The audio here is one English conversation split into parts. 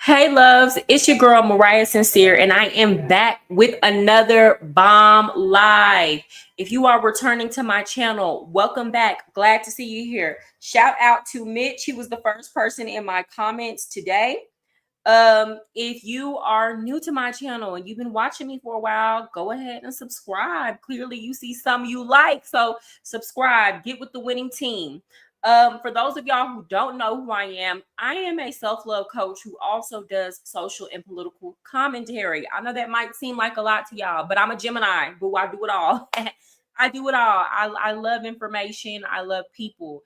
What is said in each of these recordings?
Hey loves, it's your girl Mariah Sincere, and I am back with another bomb live. If you are returning to my channel, welcome back. Glad to see you here. Shout out to Mitch. He was the first person in my comments today. If you are new to my channel and you've been watching me for a while, go ahead and subscribe. Clearly you see some you like, so subscribe, get with the winning team. For those of y'all who don't know who I am a self-love coach who also does social and political commentary. I know that might seem like a lot to y'all, but I'm a Gemini, but I do it all. I do it all. I love information. I love people.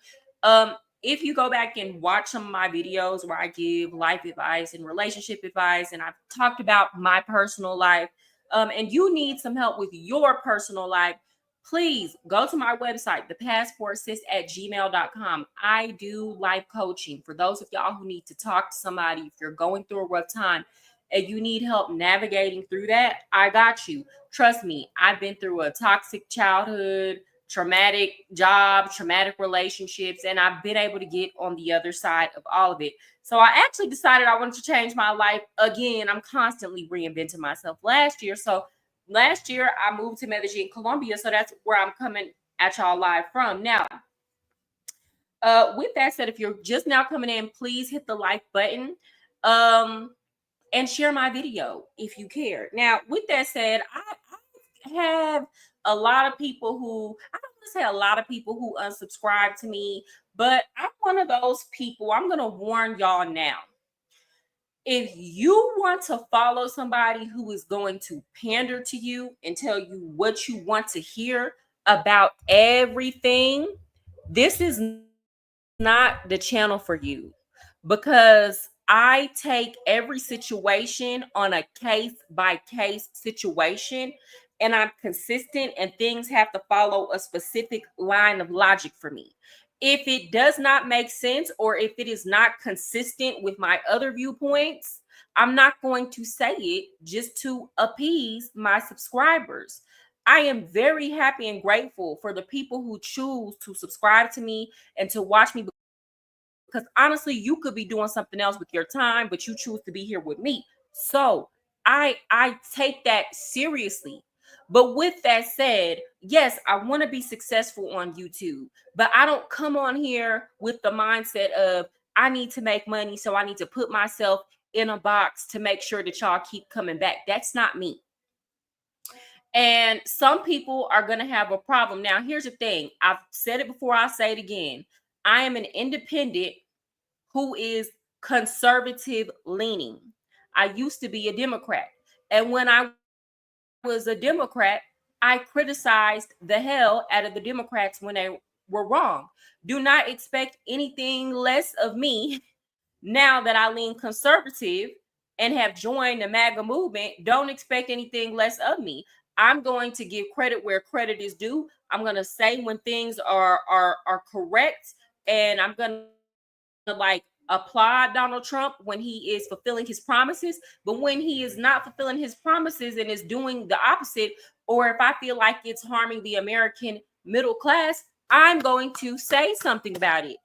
If you go back and watch some of my videos where I give life advice and relationship advice, and I've talked about my personal life, and you need some help with your personal life, please go to my website, ThePassportSis@gmail.com. I do life coaching for those of y'all who need to talk to somebody. If you're going through a rough time and you need help navigating through that, I got you. Trust me, I've been through a toxic childhood, traumatic job, traumatic relationships, and I've been able to get on the other side of all of it. So I actually decided I wanted to change my life again. I'm constantly reinventing myself. Last year I moved to Medellin, Colombia, so that's where I'm coming at y'all live from. Now, with that said, if you're just now coming in, please hit the like button. And share my video if you care. Now, with that said, I have a lot of people who, I don't want to say a lot of people who unsubscribe to me, but I'm one of those people. I'm going to warn y'all now. If you want to follow somebody who is going to pander to you and tell you what you want to hear about everything, this is not the channel for you, because I take every situation on a case by case situation, and I'm consistent, and things have to follow a specific line of logic for me. If it does not make sense, or if it is not consistent with my other viewpoints, I'm not going to say it just to appease my subscribers. I am very happy and grateful for the people who choose to subscribe to me and to watch me, because honestly, you could be doing something else with your time, but you choose to be here with me. So I take that seriously. But with that said, yes, I want to be successful on YouTube, but I don't come on here with the mindset of I need to make money, so I need to put myself in a box to make sure that y'all keep coming back. That's not me. And some people are going to have a problem. Now, here's the thing. I've said it before, I'll say it again. I am an independent who is conservative leaning. I used to be a Democrat. And when I was a Democrat, I criticized the hell out of the Democrats when they were wrong. Do not expect anything less of me now that I lean conservative and have joined the MAGA movement. Don't expect anything less of me. I'm going to give credit where credit is due. I'm going to say when things are correct, and I'm going to like applaud Donald Trump when he is fulfilling his promises. But when he is not fulfilling his promises and is doing the opposite, or if I feel like it's harming the American middle class, I'm going to say something about it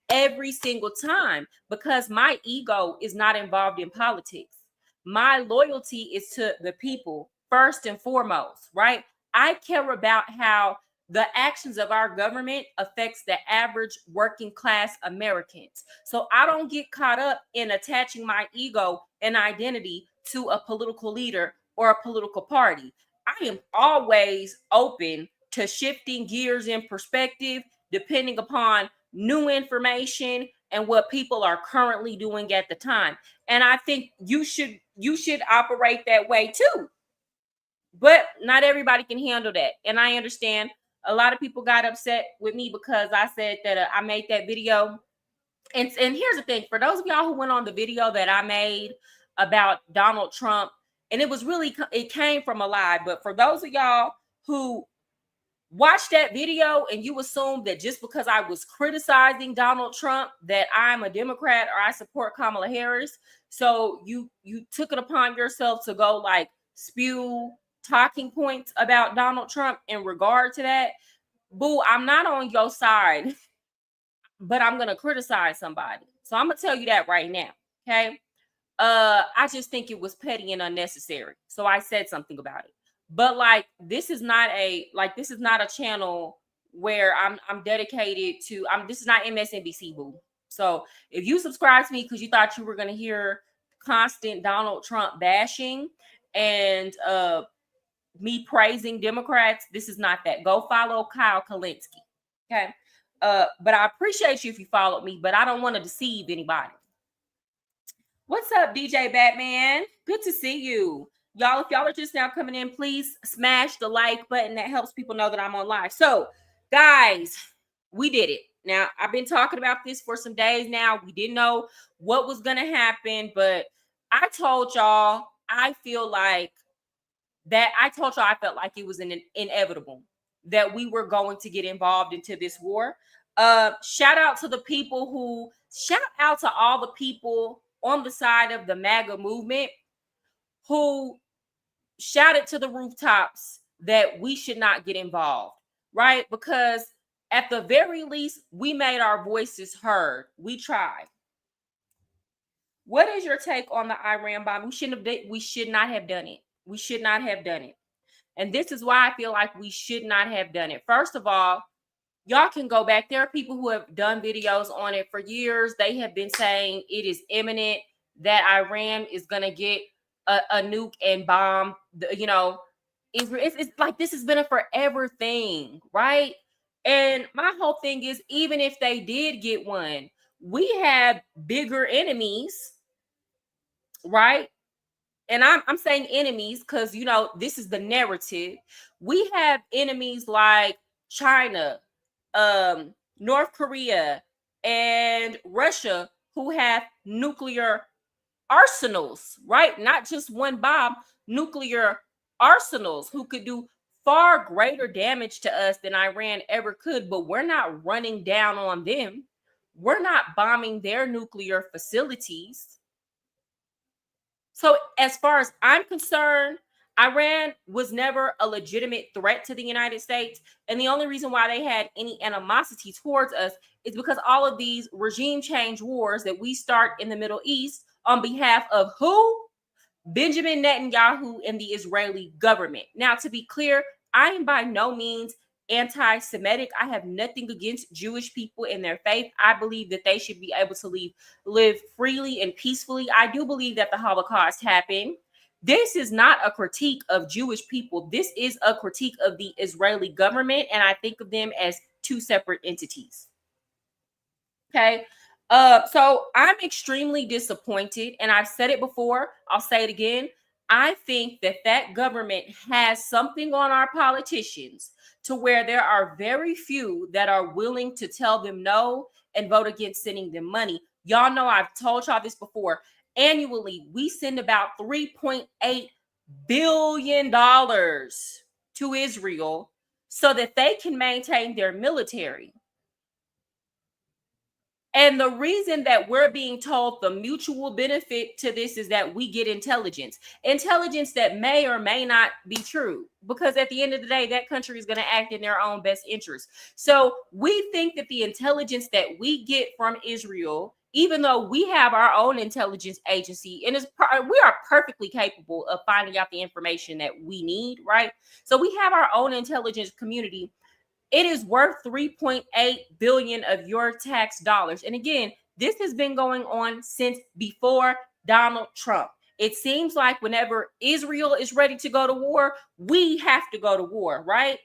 every single time, because my ego is not involved in politics. My loyalty is to the people first and foremost, right? I care about how the actions of our government affects the average working class Americans. So I don't get caught up in attaching my ego and identity to a political leader or a political party. I am always open to shifting gears in perspective depending upon new information and what people are currently doing at the time. And I think you should operate that way too. But not everybody can handle that. And I understand a lot of people got upset with me because I said that I made that video. And here's the thing, for those of y'all who went on the video that I made about Donald Trump, and it came from a lie, but for those of y'all who watch that video and you assume that just because I was criticizing Donald Trump that I'm a Democrat or I support Kamala Harris, so you took it upon yourself to go like spew talking points about Donald Trump in regard to that. Boo, I'm not on your side. but I'm gonna criticize somebody. So I'm gonna tell you that right now. Okay. I just think it was petty and unnecessary. So I said something about it. But like this is not a channel where I'm dedicated to this is not MSNBC, boo. So if you subscribe to me because you thought you were gonna hear constant Donald Trump bashing and me praising Democrats, this is not that. Go follow Kyle Kalinske. Okay. But I appreciate you if you followed me, but I don't want to deceive anybody. What's up, DJ Batman? Good to see you. Y'all, if y'all are just now coming in, please smash the like button. That helps people know that I'm on live. So, guys, we did it. Now, I've been talking about this for some days now. We didn't know what was going to happen, but I told y'all I felt like it was inevitable that we were going to get involved into this war. Shout out to all the people on the side of the MAGA movement who shouted to the rooftops that we should not get involved, right? Because at the very least, we made our voices heard. We tried. What is your take on the Iran bomb? We should not have done it. We should not have done it. And this is why I feel like we should not have done it. First of all, y'all can go back. There are people who have done videos on it for years. They have been saying it is imminent that Iran is going to get a nuke and bomb. It's like this has been a forever thing, right? And my whole thing is, even if they did get one, we have bigger enemies, right? And I'm saying enemies because, this is the narrative. We have enemies like China, North Korea, and Russia who have nuclear arsenals, right? Not just one bomb, nuclear arsenals who could do far greater damage to us than Iran ever could, but we're not running down on them. We're not bombing their nuclear facilities. So as far as I'm concerned, Iran was never a legitimate threat to the United States. And the only reason why they had any animosity towards us is because all of these regime change wars that we start in the Middle East on behalf of who? Benjamin Netanyahu and the Israeli government. Now, to be clear, I am by no means anti-Semitic. I have nothing against Jewish people and their faith. I believe that they should be able to live freely and peacefully. I do believe that the Holocaust happened. This is not a critique of Jewish people. This is a critique of the Israeli government, and I think of them as two separate entities. Okay. So I'm extremely disappointed, and I've said it before. I'll say it again. I think that government has something on our politicians to where there are very few that are willing to tell them no and vote against sending them money. Y'all know I've told y'all this before. Annually, we send about $3.8 billion to Israel so that they can maintain their military. And the reason that we're being told the mutual benefit to this is that we get intelligence that may or may not be true, because at the end of the day, that country is going to act in their own best interest. So we think that the intelligence that we get from Israel, even though we have our own intelligence agency, and we are perfectly capable of finding out the information that we need, right? So we have our own intelligence community. It is worth $3.8 billion of your tax dollars. And again, this has been going on since before Donald Trump. It seems like whenever Israel is ready to go to war, we have to go to war, right?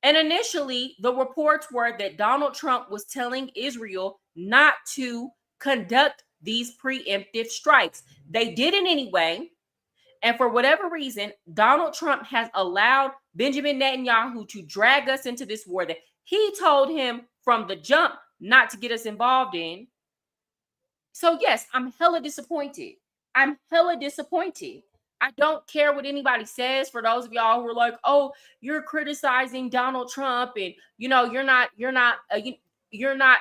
And initially, the reports were that Donald Trump was telling Israel not to conduct these preemptive strikes. They did it anyway. And for whatever reason, Donald Trump has allowed Benjamin Netanyahu to drag us into this war that he told him from the jump not to get us involved in. So yes, I'm hella disappointed. I don't care what anybody says. For those of y'all who are like, oh, you're criticizing Donald Trump and you're not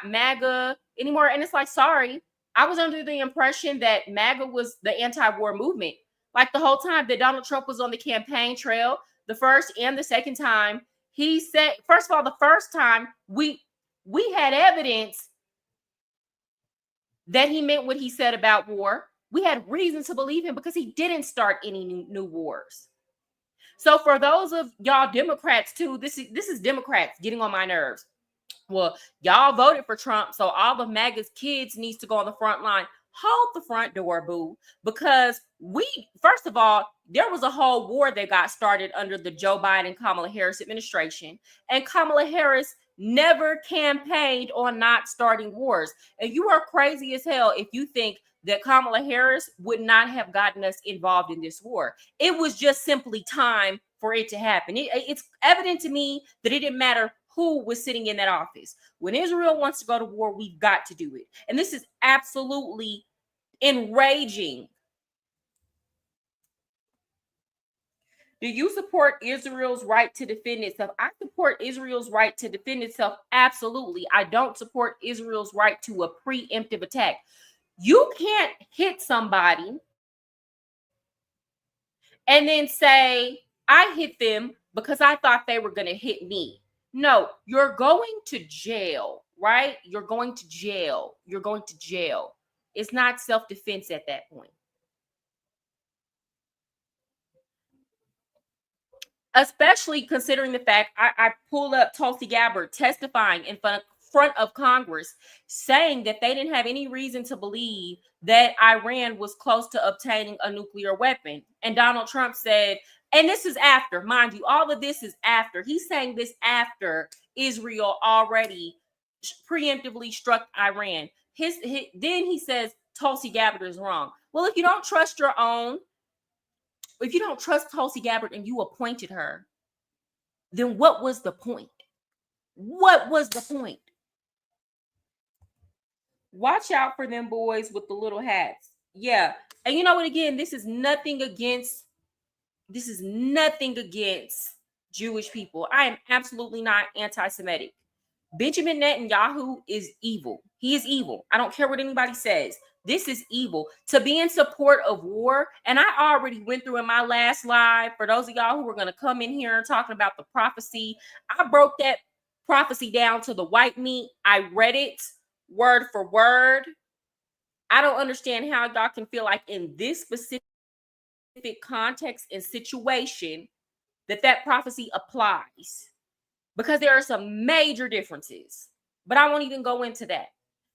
MAGA anymore. And it's like, sorry, I was under the impression that MAGA was the anti-war movement. Like the whole time that Donald Trump was on the campaign trail, the first and the second time, he said, first of all, the first time we had evidence that he meant what he said about war. We had reason to believe him because he didn't start any new wars. So for those of y'all Democrats too, this is Democrats getting on my nerves. Well, y'all voted for Trump, so all the MAGA's kids needs to go on the front line. Hold the front door, boo, because first of all, there was a whole war that got started under the Joe Biden, Kamala Harris administration, and Kamala Harris never campaigned on not starting wars. And you are crazy as hell if you think that Kamala Harris would not have gotten us involved in this war. It was just simply time for it to happen. It's evident to me that it didn't matter who was sitting in that office. When Israel wants to go to war, we've got to do it. And this is absolutely enraging. Do you support Israel's right to defend itself? I support Israel's right to defend itself. Absolutely. I don't support Israel's right to a preemptive attack. You can't hit somebody and then say, I hit them because I thought they were going to hit me. No, you're going to jail, right? You're going to jail. You're going to jail. It's not self-defense at that point. Especially considering the fact I pulled up Tulsi Gabbard testifying in front of Congress saying that they didn't have any reason to believe that Iran was close to obtaining a nuclear weapon. And Donald Trump said, and this is after, mind you, all of this is after. He's saying this after Israel already preemptively struck Iran. Then he says Tulsi Gabbard is wrong. Well, if you don't trust your own, if you don't trust Tulsi Gabbard and you appointed her, then what was the point? What was the point? Watch out for them boys with the little hats. Yeah. And you know what, again, this is nothing against Jewish people. I am absolutely not anti-Semitic. Benjamin Netanyahu is evil. He is evil. I don't care what anybody says. This is evil. To be in support of war, and I already went through in my last live, for those of y'all who were going to come in here talking about the prophecy, I broke that prophecy down to the white meat. I read it word for word. I don't understand how y'all can feel like in this specific context and situation that prophecy applies, because there are some major differences, but I won't even go into that.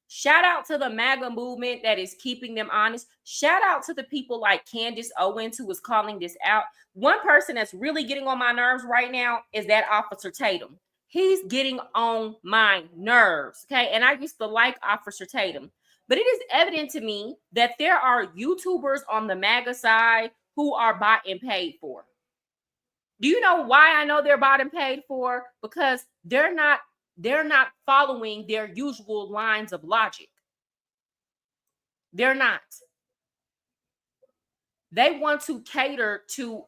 Shout out to the MAGA movement that is keeping them honest. Shout out to the people like Candace Owens, who was calling this out. One person that's really getting on my nerves right now is that Officer Tatum. He's getting on my nerves, okay? And I used to like Officer Tatum, but it is evident to me that there are YouTubers on the MAGA side who are bought and paid for. Do you know why I know they're bought and paid for? Because they're not following their usual lines of logic. They're not. They want to cater to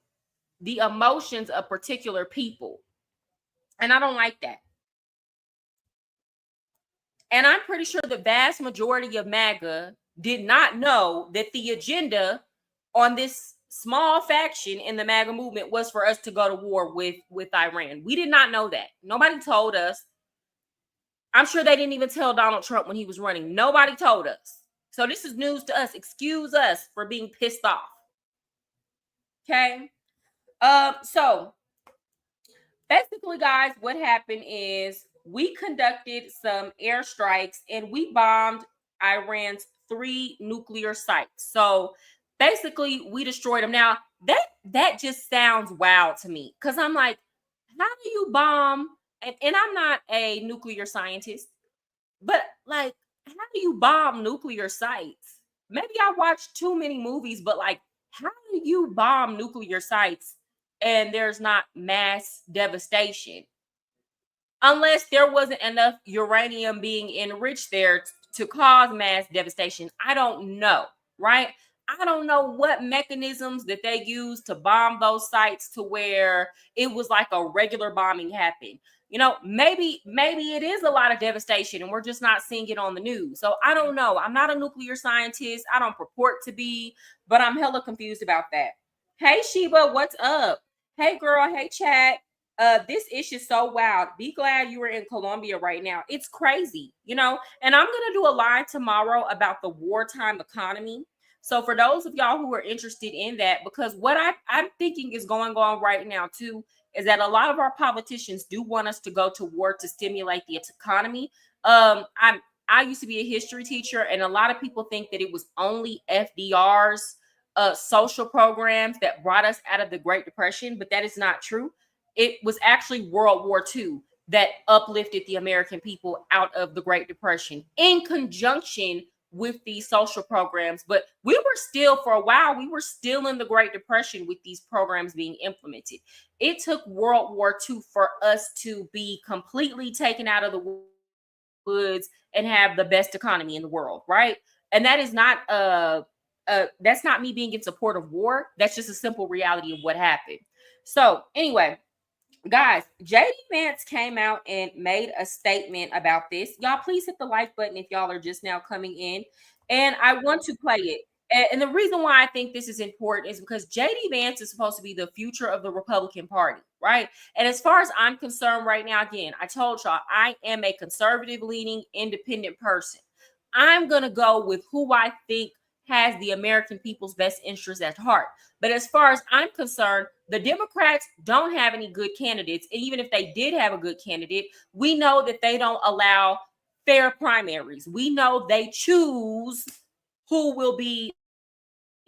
the emotions of particular people. And I don't like that. And I'm pretty sure the vast majority of MAGA did not know that the agenda on this small faction in the MAGA movement was for us to go to war with Iran. We did not know that. Nobody told us. I'm sure they didn't even tell Donald Trump when he was running. Nobody told us. So this is news to us. Excuse us for being pissed off. Okay. So basically, guys, what happened is we conducted some airstrikes and we bombed Iran's 3 nuclear sites. So basically, we destroyed them. Now, that just sounds wild to me, because I'm like, how do you bomb? And I'm not a nuclear scientist, but like, how do you bomb nuclear sites? Maybe I watched too many movies, but like, how do you bomb nuclear sites and there's not mass devastation? Unless there wasn't enough uranium being enriched there to cause mass devastation. I don't know, right? I don't know what mechanisms that they used to bomb those sites to where it was like a regular bombing happened. You know, maybe it is a lot of devastation and we're just not seeing it on the news. So I don't know. I'm not a nuclear scientist. I don't purport to be, but I'm hella confused about that. Hey, Sheba, what's up? Hey, girl. Hey, chat. This issue is so wild. Be glad you were in Colombia right now. It's crazy, you know. And I'm gonna do a live tomorrow about the wartime economy. So for those of y'all who are interested in that, because what I'm thinking is going on right now too, is that a lot of our politicians do want us to go to war to stimulate the economy. I used to be a history teacher, and a lot of people think that it was only FDR's social programs that brought us out of the Great Depression, but that is not true. It was actually World War II that uplifted the American people out of the Great Depression in conjunction with these social programs. But we were still, for a while, we were still in the Great Depression with these programs being implemented. It took World War II for us to be completely taken out of the woods and have the best economy in the world, right? And that is not that's not me being in support of war. That's just a simple reality of what happened. So anyway, guys, JD Vance came out and made a statement about this. Y'all, please hit the like button if y'all are just now coming in. And I want to play it. And the reason why I think this is important is because JD Vance is supposed to be the future of the Republican Party, right? And as far as I'm concerned right now, again, I told y'all I am a conservative leaning independent person. I'm going to go with who I think has the American people's best interests at heart. But as far as I'm concerned, the Democrats don't have any good candidates. And even if they did have a good candidate, we know that they don't allow fair primaries. We know they choose who will be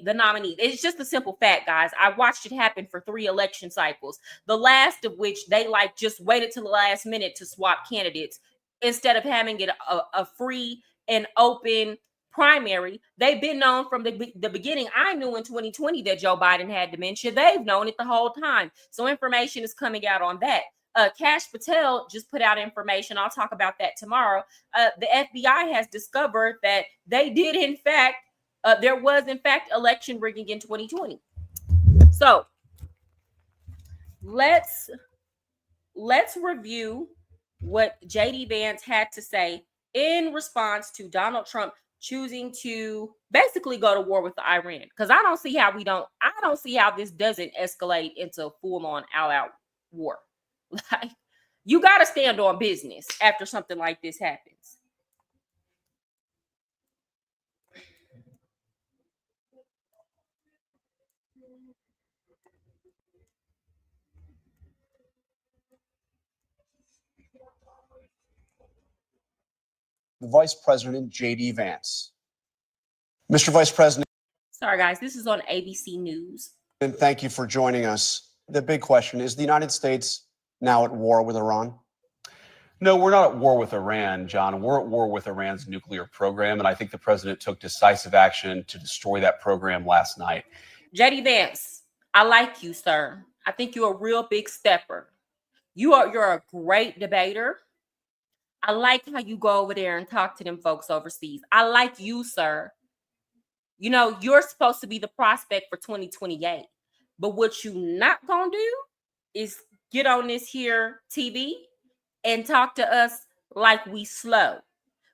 the nominee. It's just a simple fact, guys. I watched it happen for 3 election cycles, the last of which they just waited till the last minute to swap candidates instead of having it a free and open primary. They've been known from the beginning. I knew in 2020 that Joe Biden had dementia. They've known it the whole time. So information is coming out on that. Kash Patel just put out information. I'll talk about that tomorrow. The FBI has discovered that they did, in fact, there was, in fact, election rigging in 2020. So let's review what JD Vance had to say in response to Donald Trump choosing to basically go to war with Iran. Because I don't see how this doesn't escalate into full-on all-out war. Like, you got to stand on business after something like this happens. Vice President JD Vance. Mr. Vice President. Sorry, guys. This is on ABC News. And thank you for joining us. The big question is the United States now at war with Iran? No, we're not at war with Iran, John. We're at war with Iran's nuclear program. And I think the president took decisive action to destroy that program last night. JD Vance, I like you, sir. I think you're a real big stepper. You're a great debater. I like how you go over there and talk to them folks overseas. I like you, sir. You know, you're supposed to be the prospect for 2028. But what you not gonna do is get on this here TV and talk to us like we slow.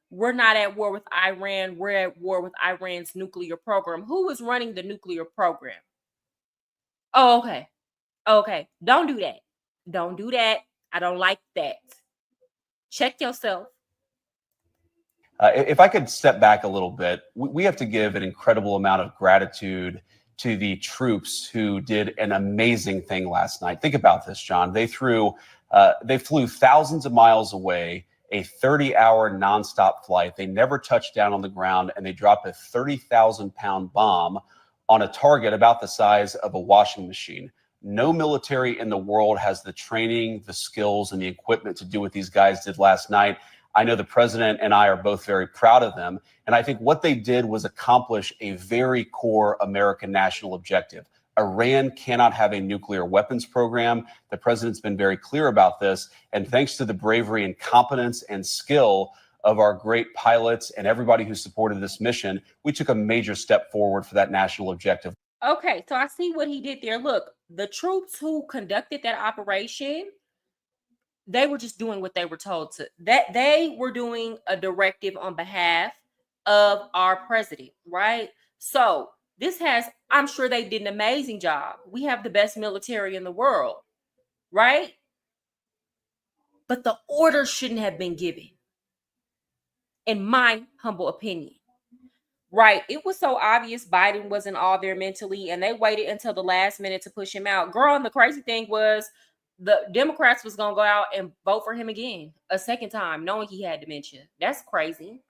We're not at war with Iran. We're at war with Iran's nuclear program. Who is running the nuclear program? Oh, okay. Okay. Don't do that. Don't do that. I don't like that. Check yourself. If I could step back a little bit, we have to give an incredible amount of gratitude to the troops who did an amazing thing last night. Think about this, John. They flew thousands of miles away, a 30-hour nonstop flight. They never touched down on the ground, and they dropped a 30,000-pound bomb on a target about the size of a washing machine. No military in the world has the training, the skills, and the equipment to do what these guys did last night. I know the president and I are both very proud of them. And I think what they did was accomplish a very core American national objective. Iran cannot have a nuclear weapons program. The president's been very clear about this. And thanks to the bravery and competence and skill of our great pilots and everybody who supported this mission, we took a major step forward for that national objective. Okay, so I see what he did there. Look, the troops who conducted that operation, they were just doing what they were told to. That they were doing a directive on behalf of our president, right? So I'm sure they did an amazing job. We have the best military in the world, right? but the order shouldn't have been given, in my humble opinion. Right. It was so obvious Biden wasn't all there mentally, and they waited until the last minute to push him out. Girl, and the crazy thing was the Democrats was going to go out and vote for him again, a second time, knowing he had dementia. That's crazy.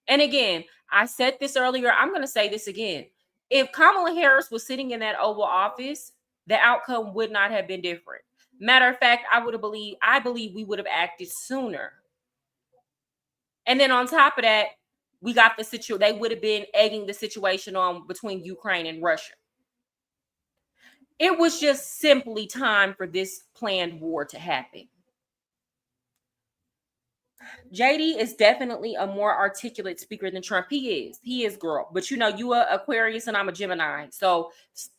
And again, I said this earlier. I'm going to say this again. If Kamala Harris was sitting in that Oval Office, the outcome would not have been different. Matter of fact, I believe we would have acted sooner. And then on top of that, we got the situation. They would have been egging the situation on between Ukraine and Russia. It was just simply time for this planned war to happen. JD is definitely a more articulate speaker than Trump. He is, girl. But you know, you are Aquarius and I'm a Gemini. So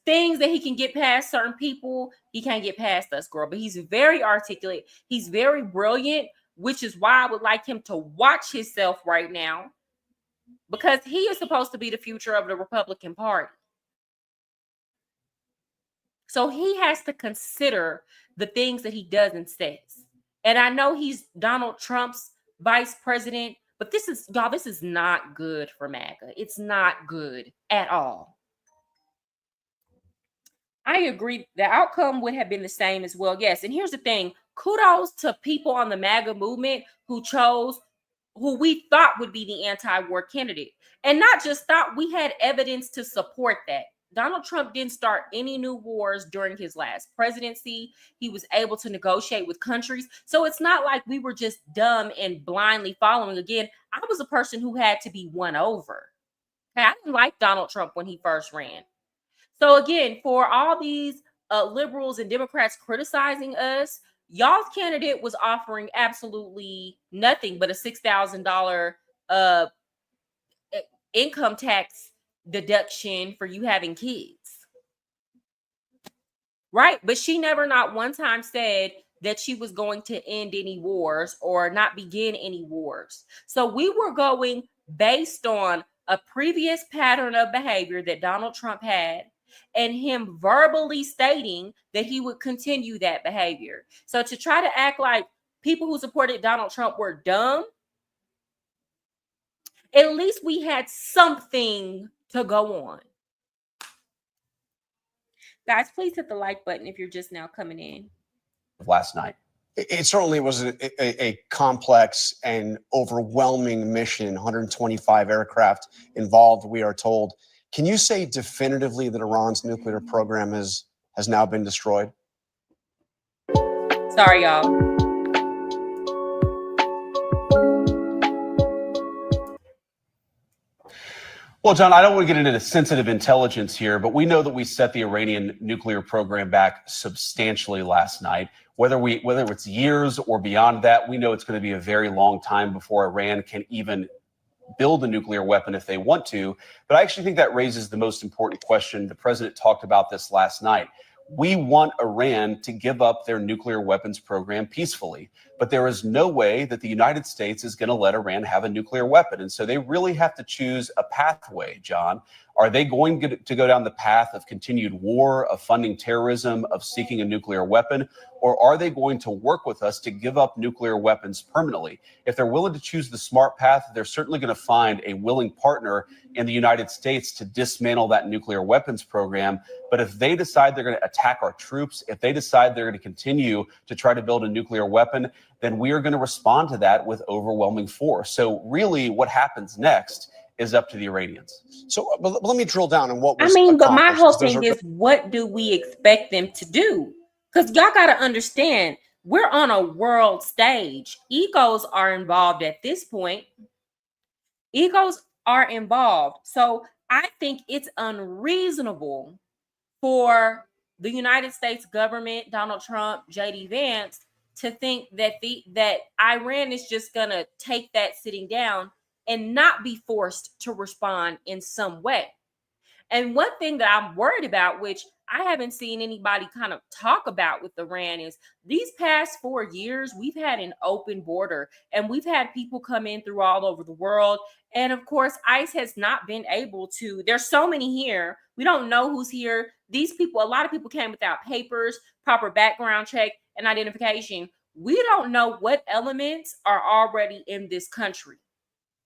things that he can get past certain people, he can't get past us, girl. But he's very articulate. He's very brilliant, which is why I would like him to watch himself right now, because he is supposed to be the future of the Republican Party. So he has to consider the things that he does and says. And I know he's Donald Trump's vice president, but this is not good for MAGA. It's not good at all. I agree. The outcome would have been the same as well. Yes. And here's the thing. Kudos to people on the MAGA movement who chose who we thought would be the anti-war candidate. And not just thought, we had evidence to support that. Donald Trump didn't start any new wars during his last presidency. He was able to negotiate with countries. So it's not like we were just dumb and blindly following. Again, I was a person who had to be won over. Okay, I didn't like Donald Trump when he first ran. So again, for all these liberals and Democrats criticizing us, y'all's candidate was offering absolutely nothing but a $6,000 income tax deduction for you having kids. Right? But she never not one time said that she was going to end any wars or not begin any wars. So we were going based on a previous pattern of behavior that Donald Trump had and him verbally stating that he would continue that behavior. So to try to act like people who supported Donald Trump were dumb, at least we had something to go on. Guys, please hit the like button if you're just now coming in. Last night. It certainly was a complex and overwhelming mission. 125 aircraft involved, we are told. Can you say definitively that Iran's nuclear program has now been destroyed? Sorry, y'all. Well, John, I don't want to get into the sensitive intelligence here, but we know that we set the Iranian nuclear program back substantially last night. Whether it's years or beyond that, we know it's going to be a very long time before Iran can even build a nuclear weapon if they want to. But I actually think that raises the most important question. The president talked about this last night. We want Iran to give up their nuclear weapons program peacefully, but there is no way that the United States is going to let Iran have a nuclear weapon. And so they really have to choose a pathway, John. Are they going to go down the path of continued war, of funding terrorism, of seeking a nuclear weapon? Or are they going to work with us to give up nuclear weapons permanently? If they're willing to choose the smart path, they're certainly going to find a willing partner in the United States to dismantle that nuclear weapons program. But if they decide they're going to attack our troops, if they decide they're going to continue to try to build a nuclear weapon, then we are going to respond to that with overwhelming force. So really what happens next is up to the Iranians. So but let me drill down on what was but my whole thing is, what do we expect them to do? Because y'all got to understand, we're on a world stage. Egos are involved at this point. Egos are involved. So I think it's unreasonable for the United States government, Donald Trump, JD Vance, to think that that Iran is just going to take that sitting down and not be forced to respond in some way. And one thing that I'm worried about, which I haven't seen anybody kind of talk about with Iran, is these past 4 years, we've had an open border and we've had people come in through all over the world. And of course, ICE has not been able to. There's so many here. We don't know who's here. These people, a lot of people came without papers, proper background check and identification. we don't know what elements are already in this country.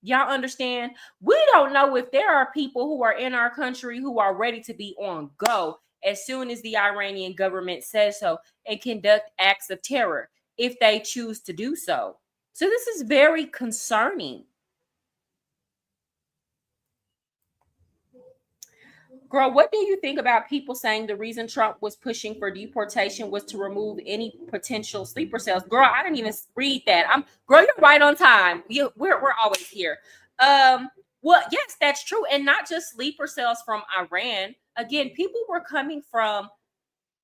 Y'all understand? We don't know if there are people who are in our country who are ready to be on go as soon as the Iranian government says so and conduct acts of terror if they choose to do so. So this is very concerning. Girl, what do you think about people saying the reason Trump was pushing for deportation was to remove any potential sleeper cells? Girl, I didn't even read that. Girl, you're right on time. We're always here. Well, yes, that's true, and not just sleeper cells from Iran. Again, people were coming from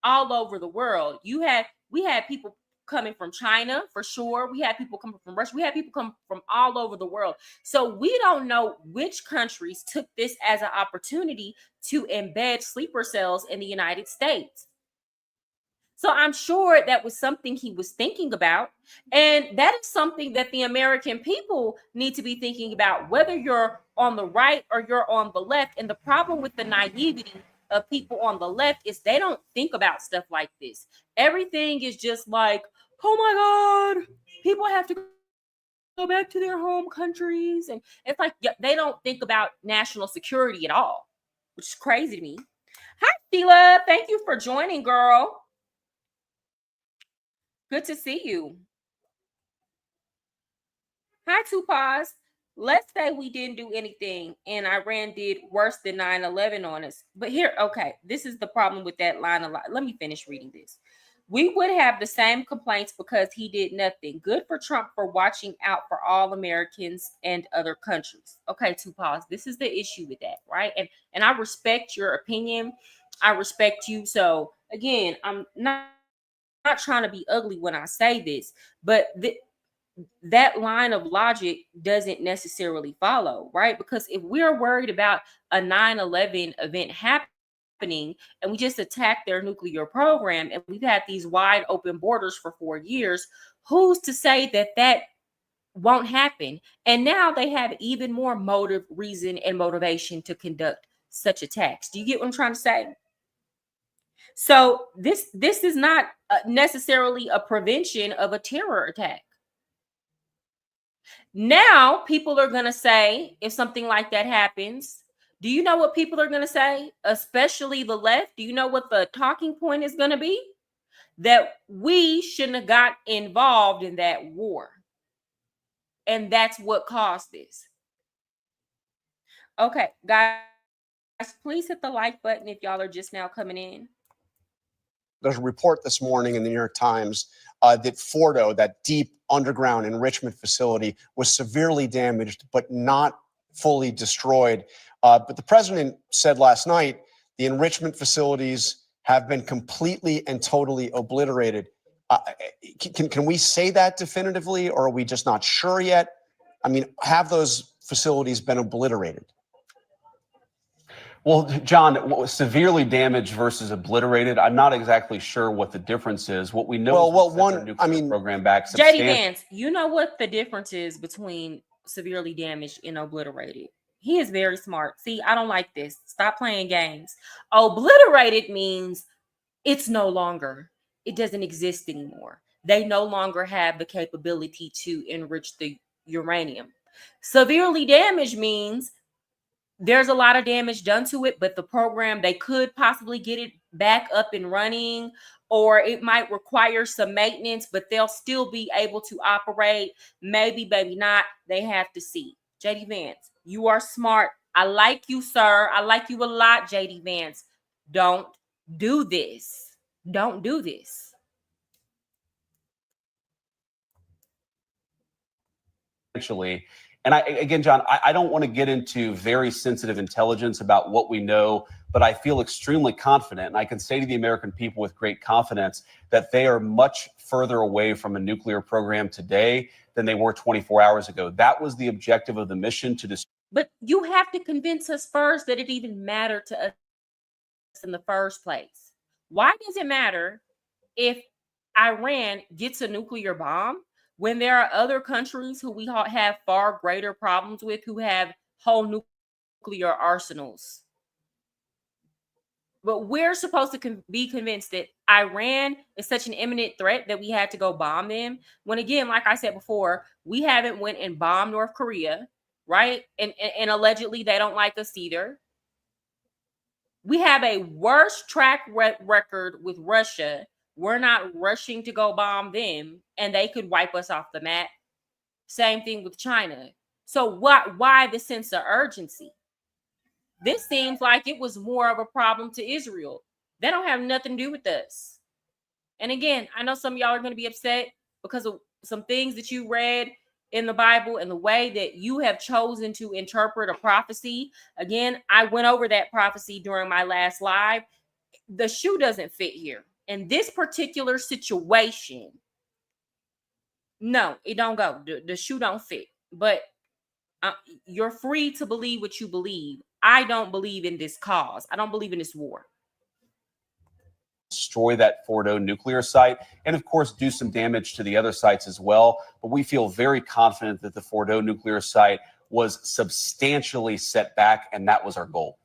all over the world. We had people coming from China for sure. We had people coming from Russia. We had people come from all over the world. So we don't know which countries took this as an opportunity to embed sleeper cells in the United States. So I'm sure that was something he was thinking about. And that is something that the American people need to be thinking about, whether you're on the right or you're on the left. And the problem with the naivety of people on the left is they don't think about stuff like this. Everything is just like, oh my God, people have to go back to their home countries. And it's like, they don't think about national security at all, which is crazy to me. Hi, Sheila. Thank you for joining, girl. Good to see you. Hi, Tupac. Let's say we didn't do anything and Iran did worse than 9/11 on us. But here, okay, this is the problem with that line of lie. Let me finish reading this. We would have the same complaints because he did nothing. Good for Trump for watching out for all Americans and other countries. Okay, Tupac, this is the issue with that, right? And I respect your opinion. I respect you. So again, I'm not trying to be ugly when I say this, but that line of logic doesn't necessarily follow, right? Because if we're worried about a 9/11 event happening and we just attacked their nuclear program and we've had these wide open borders for 4 years, who's to say that that won't happen? And now they have even more motive, reason, and motivation to conduct such attacks. Do you get what I'm trying to say? So this is not necessarily a prevention of a terror attack. Now people are going to say, if something like that happens, do you know what people are going to say? Especially the left. Do you know what the talking point is going to be? That we shouldn't have got involved in that war. And that's what caused this. Okay, guys, please hit the like button if y'all are just now coming in. There's a report this morning in the New York Times that Fordo, that deep underground enrichment facility, was severely damaged, but not fully destroyed. But the president said last night the enrichment facilities have been completely and totally obliterated. Can we say that definitively, or are we just not sure yet? I mean, have those facilities been obliterated? Well, John, what was severely damaged versus obliterated? I'm not exactly sure what the difference is. What we know is one, nuclear I mean, program back JD Vance, you know what the difference is between severely damaged and obliterated? He is very smart. See, I don't like this. Stop playing games. Obliterated means it's no longer, it doesn't exist anymore. They no longer have the capability to enrich the uranium. Severely damaged means there's a lot of damage done to it, but the program, they could possibly get it back up and running, or it might require some maintenance, but they'll still be able to operate. Maybe, maybe not. They have to see. JD Vance, you are smart. I like you, sir. I like you a lot, JD Vance. Don't do this. Don't do this. And again, John, I don't want to get into very sensitive intelligence about what we know, but I feel extremely confident. And I can say to the American people with great confidence that they are much further away from a nuclear program today than they were 24 hours ago. That was the objective of the mission to destroy. But you have to convince us first that it even mattered to us in the first place. Why does it matter if Iran gets a nuclear bomb when there are other countries who we have far greater problems with, who have whole nuclear arsenals? But we're supposed to be convinced that Iran is such an imminent threat that we had to go bomb them. When again, like I said before, we haven't went and bombed North Korea, right? And allegedly they don't like us either. We have a worse track record with Russia. We're not rushing to go bomb them, and they could wipe us off the map. Same thing with China. So why the sense of urgency? This seems like it was more of a problem to Israel. They don't have nothing to do with us. And again, I know some of y'all are going to be upset because of some things that you read in the Bible and the way that you have chosen to interpret a prophecy. Again, I went over that prophecy during my last live. The shoe doesn't fit here. In this particular situation, no, it don't go. The shoe don't fit. But you're free to believe what you believe. I don't believe in this cause. I don't believe in this war. Destroy that Fordo nuclear site and, of course, do some damage to the other sites as well. But we feel very confident that the Fordo nuclear site was substantially set back, and that was our goal.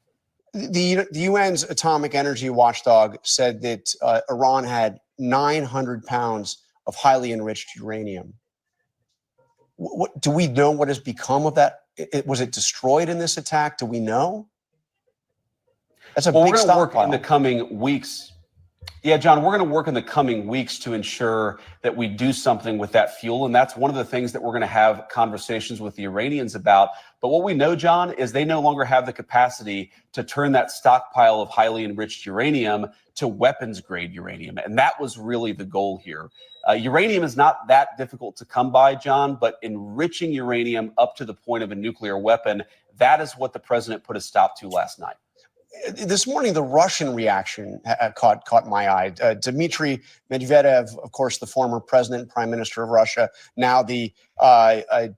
The UN's atomic energy watchdog said that Iran had 900 pounds of highly enriched uranium. What do we know what has become of that? Was it destroyed in this attack? Do we know? That's a big we're going to work stockpile. in the coming weeks. Yeah, John, we're going to work in the coming weeks to ensure that we do something with that fuel. And that's one of the things that we're going to have conversations with the Iranians about. But what we know, John, is they no longer have the capacity to turn that stockpile of highly enriched uranium to weapons grade uranium. And that was really the goal here. Uranium is not that difficult to come by, John, but enriching uranium up to the point of a nuclear weapon, that is what the president put a stop to last night. This morning, the Russian reaction caught my eye. Dmitry Medvedev, of course, the former president and prime minister of Russia, now the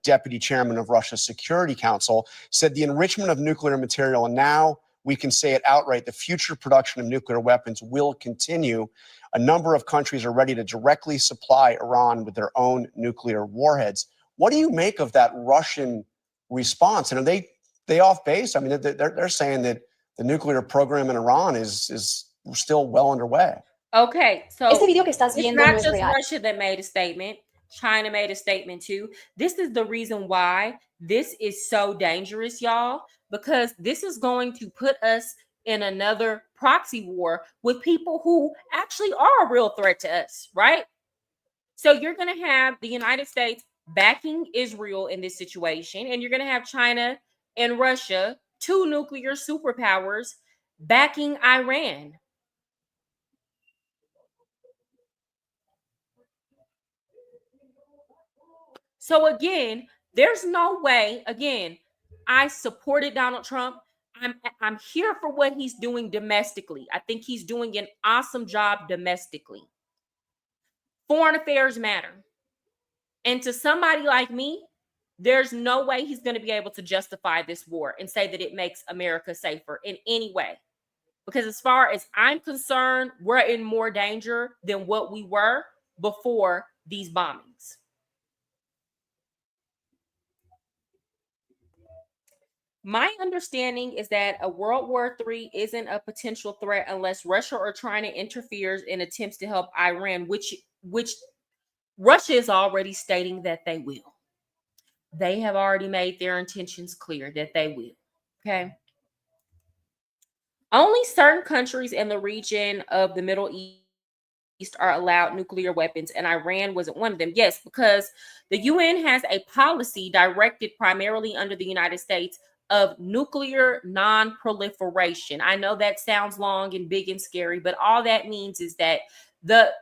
deputy chairman of Russia's Security Council, said the enrichment of nuclear material, and now we can say it outright, the future production of nuclear weapons will continue. A number of countries are ready to directly supply Iran with their own nuclear warheads. What do you make of that Russian response? And are they off base? I mean, they're saying that the nuclear program in Iran is still well underway. Okay, so Este video que estás it's viendo not no es just real. Russia that made a statement. China made a statement too. This is the reason why this is so dangerous, y'all, because this is going to put us in another proxy war with people who actually are a real threat to us, right? So you're going to have the United States backing Israel in this situation, and you're going to have China and Russia, two nuclear superpowers, backing Iran. So again, there's no way. Again, I supported Donald Trump. I'm here for what he's doing domestically. I think he's doing an awesome job domestically. Foreign affairs matter. And to somebody like me, there's no way he's going to be able to justify this war and say that it makes America safer in any way. Because as far as I'm concerned, we're in more danger than what we were before these bombings. My understanding is that a World War III isn't a potential threat unless Russia or China interferes and attempts to help Iran, which Russia is already stating that they will. They have already made their intentions clear that they will. Okay. Only certain countries in the region of the Middle East are allowed nuclear weapons, and Iran wasn't one of them. Yes, because the UN has a policy directed primarily under the United States of nuclear non-proliferation. I know that sounds long and big and scary, but all that means is that the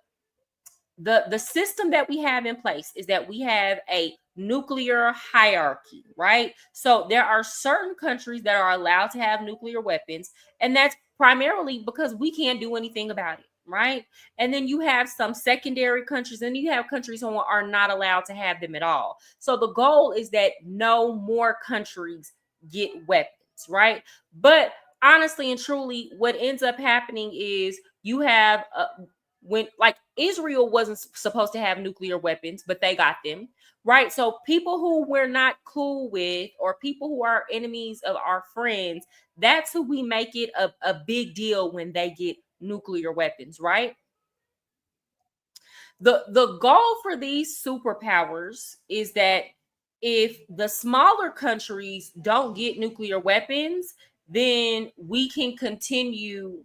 system that we have in place is that we have a nuclear hierarchy, right? So there are certain countries that are allowed to have nuclear weapons, and that's primarily because we can't do anything about it, right? And then you have some secondary countries, and you have countries who are not allowed to have them at all. So the goal is that no more countries get weapons, right? But honestly and truly, what ends up happening is you have when like Israel wasn't supposed to have nuclear weapons, but they got them, right? So people who we're not cool with or people who are enemies of our friends, that's who we make it a big deal when they get nuclear weapons, right? The goal for these superpowers is that if the smaller countries don't get nuclear weapons, then we can continue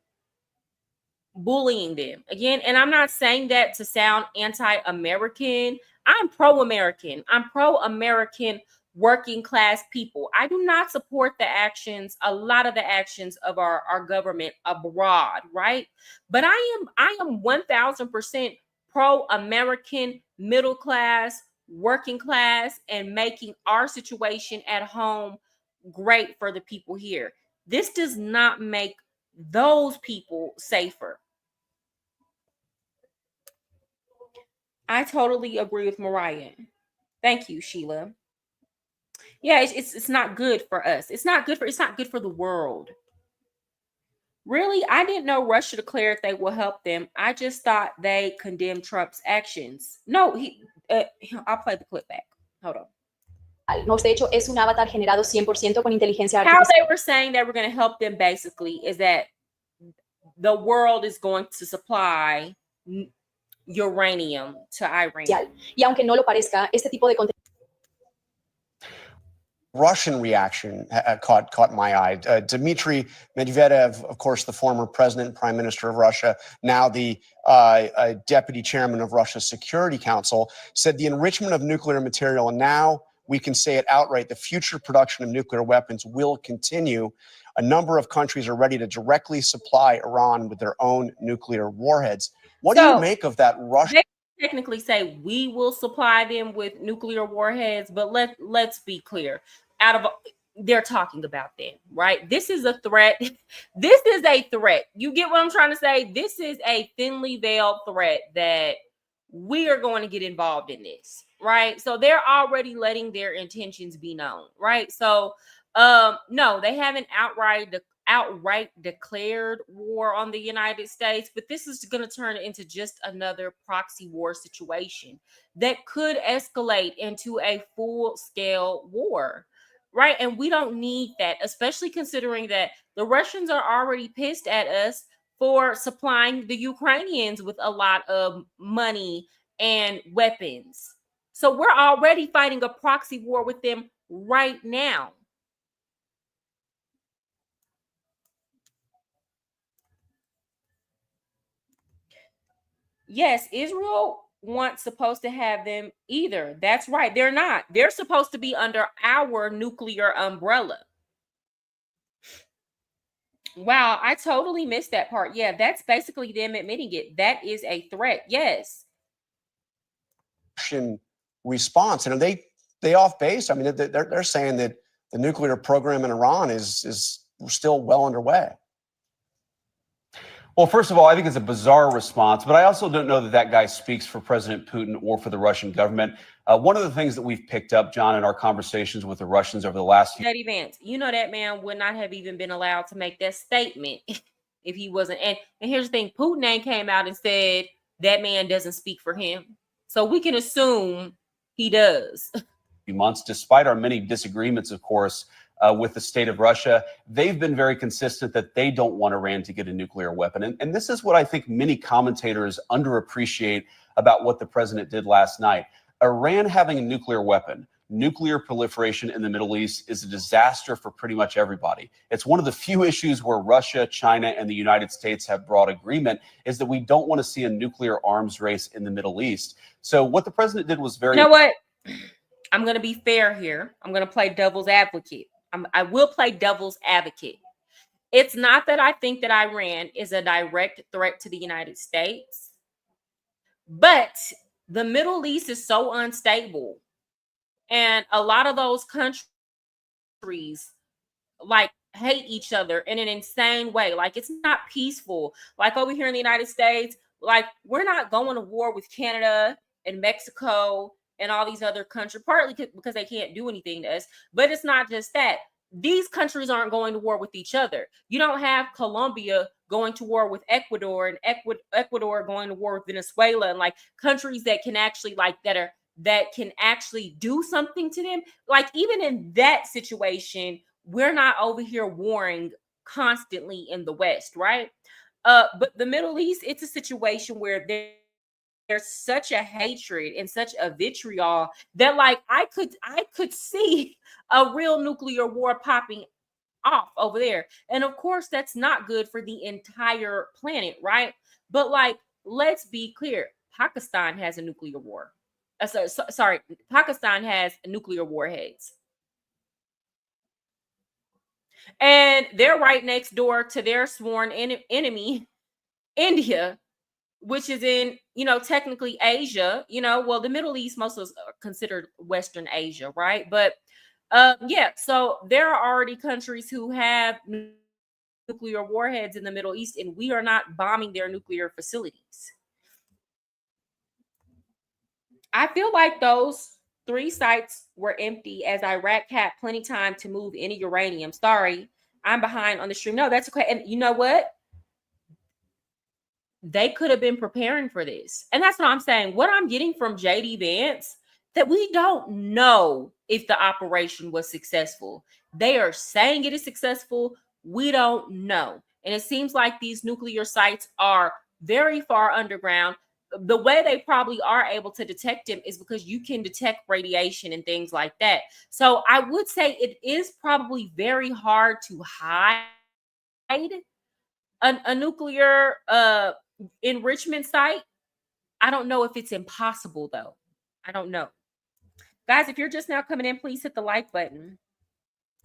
bullying them again. And I'm not saying that to sound anti-American. I'm pro-American. I'm pro-American working class people. I do not support the actions, a lot of the actions of our government abroad, right? But I am 1000% pro-American, middle class, working class, and making our situation at home great for the people here. This does not make those people safer. I totally agree with Mariah. Thank you, Sheila. Yeah, it's not good for us. It's not good for the world. Really, I didn't know Russia declared they will help them. I just thought they condemned Trump's actions. No, I'll play the clip back. Hold on. No, de hecho, es un avatar generado 100% con inteligencia How artificial. they were saying they were going to help them basically is that the world is going to supply uranium to Iran. Y aunque no lo parezca, este tipo de contenido Russian reaction caught my eye. Dmitry Medvedev, of course, the former president and prime minister of Russia, now the deputy chairman of Russia's Security Council, said the enrichment of nuclear material, and now we can say it outright, the future production of nuclear weapons will continue. A number of countries are ready to directly supply Iran with their own nuclear warheads. What do you make of that Russia? They technically say we will supply them with nuclear warheads, but let's be clear. They're talking about them, right? This is a threat. This is a threat. You get what I'm trying to say? This is a thinly veiled threat that we are going to get involved in this, right? So they're already letting their intentions be known, right? So no, they haven't outright declared war on the United States, but this is going to turn into just another proxy war situation that could escalate into a full-scale war, right? And we don't need that, especially considering that the Russians are already pissed at us for supplying the Ukrainians with a lot of money and weapons. So we're already fighting a proxy war with them right now. Yes, Israel weren't supposed to have them either. That's right. They're not. They're supposed to be under our nuclear umbrella. Wow, I totally missed that part. Yeah, that's basically them admitting it. That is a threat. Yes. Response, and are they off base? I mean, they're saying that the nuclear program in Iran is still well underway. Well, first of all, I think it's a bizarre response, but I also don't know that that guy speaks for President Putin or for the Russian government. One of the things that we've picked up, John, in our conversations with the Russians over the last few JD Vance, you know that man would not have even been allowed to make that statement if he wasn't. And here's the thing, Putin ain't came out and said that man doesn't speak for him. So we can assume he does. few months, despite our many disagreements, of course, with the state of Russia, they've been very consistent that they don't want Iran to get a nuclear weapon. And this is what I think many commentators underappreciate about what the president did last night. Iran having a nuclear weapon, nuclear proliferation in the Middle East is a disaster for pretty much everybody. It's one of the few issues where Russia, China, and the United States have broad agreement is that we don't want to see a nuclear arms race in the Middle East. So what the president did was very— You know what? I'm going to be fair here. I'm going to play devil's advocate. I will play devil's advocate. It's not that I think that Iran is a direct threat to the United States, but the Middle East is so unstable. And a lot of those countries like hate each other in an insane way. Like it's not peaceful. Like over here in the United States, like we're not going to war with Canada and Mexico and all these other countries, partly because they can't do anything to us. But it's not just that. These countries aren't going to war with each other. You don't have Colombia going to war with Ecuador, and Ecuador going to war with Venezuela, and like countries that can actually that can actually do something to them. Like even in that situation, we're not over here warring constantly in the West, right? But the Middle East, it's a situation where there's such a hatred and such a vitriol that like I could see a real nuclear war popping off over there. And of course, that's not good for the entire planet, right? But like, let's be clear, Pakistan has a nuclear war. Sorry, Pakistan has nuclear warheads. And they're right next door to their sworn enemy, India, which is in, technically Asia, well, the Middle East, most of us are considered Western Asia, right? But yeah, so there are already countries who have nuclear warheads in the Middle East, and we are not bombing their nuclear facilities. I feel like those 3 sites were empty as Iraq had plenty time to move any uranium. Sorry, I'm behind on the stream. No, that's okay. And you know what? They could have been preparing for this. And that's what I'm saying. What I'm getting from JD Vance, that we don't know if the operation was successful. They are saying it is successful. We don't know. And it seems like these nuclear sites are very far underground. The way they probably are able to detect them is because you can detect radiation and things like that. So I would say it is probably very hard to hide a nuclear enrichment site. I don't know if it's impossible though. I don't know. Guys, if you're just now coming in, please hit the like button.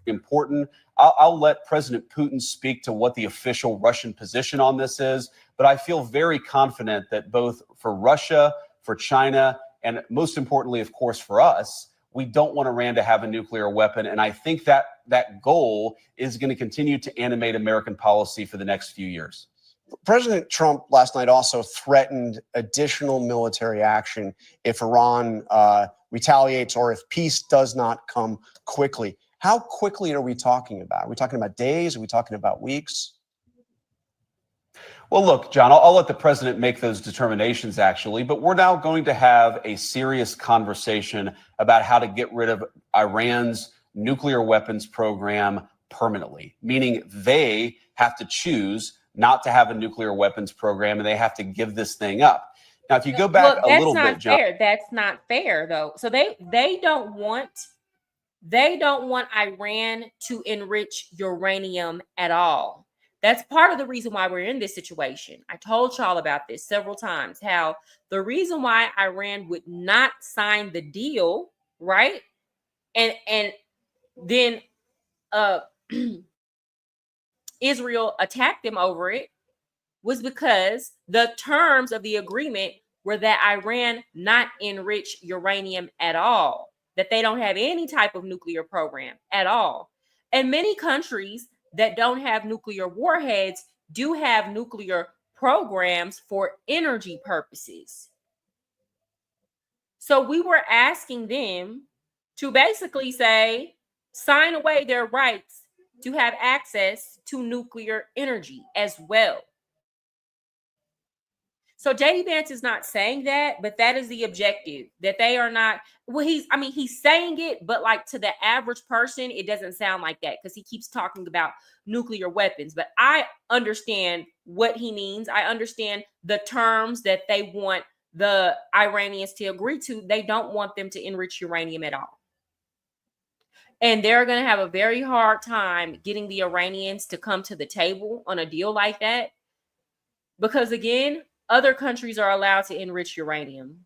Important. I'll let President Putin speak to what the official Russian position on this is, but I feel very confident that both for Russia, for China, and most importantly, of course, for us, we don't want Iran to have a nuclear weapon. And I think that that goal is going to continue to animate American policy for the next few years. President Trump last night also threatened additional military action if Iran retaliates or if peace does not come quickly. How quickly are we talking about? Are we talking about days? Are we talking about weeks? Well, look, John, I'll let the president make those determinations, actually, but we're now going to have a serious conversation about how to get rid of Iran's nuclear weapons program permanently, meaning they have to choose not to have a nuclear weapons program and they have to give this thing up. Now, if you go back a little bit, John. That's not fair, though. So they don't want Iran to enrich uranium at all. That's part of the reason why we're in this situation. I told y'all about this several times, how the reason why Iran would not sign the deal, right? And then Israel attacked them over it was because the terms of the agreement were that Iran not enrich uranium at all, that they don't have any type of nuclear program at all. And many countries that don't have nuclear warheads do have nuclear programs for energy purposes. So we were asking them to basically say, sign away their rights to have access to nuclear energy as well. So JD Vance is not saying that, but that is the objective, that they are not. Well, he's saying it, but like to the average person, it doesn't sound like that because he keeps talking about nuclear weapons. But I understand what he means. I understand the terms that they want the Iranians to agree to. They don't want them to enrich uranium at all. And they're going to have a very hard time getting the Iranians to come to the table on a deal like that. Because again, other countries are allowed to enrich uranium.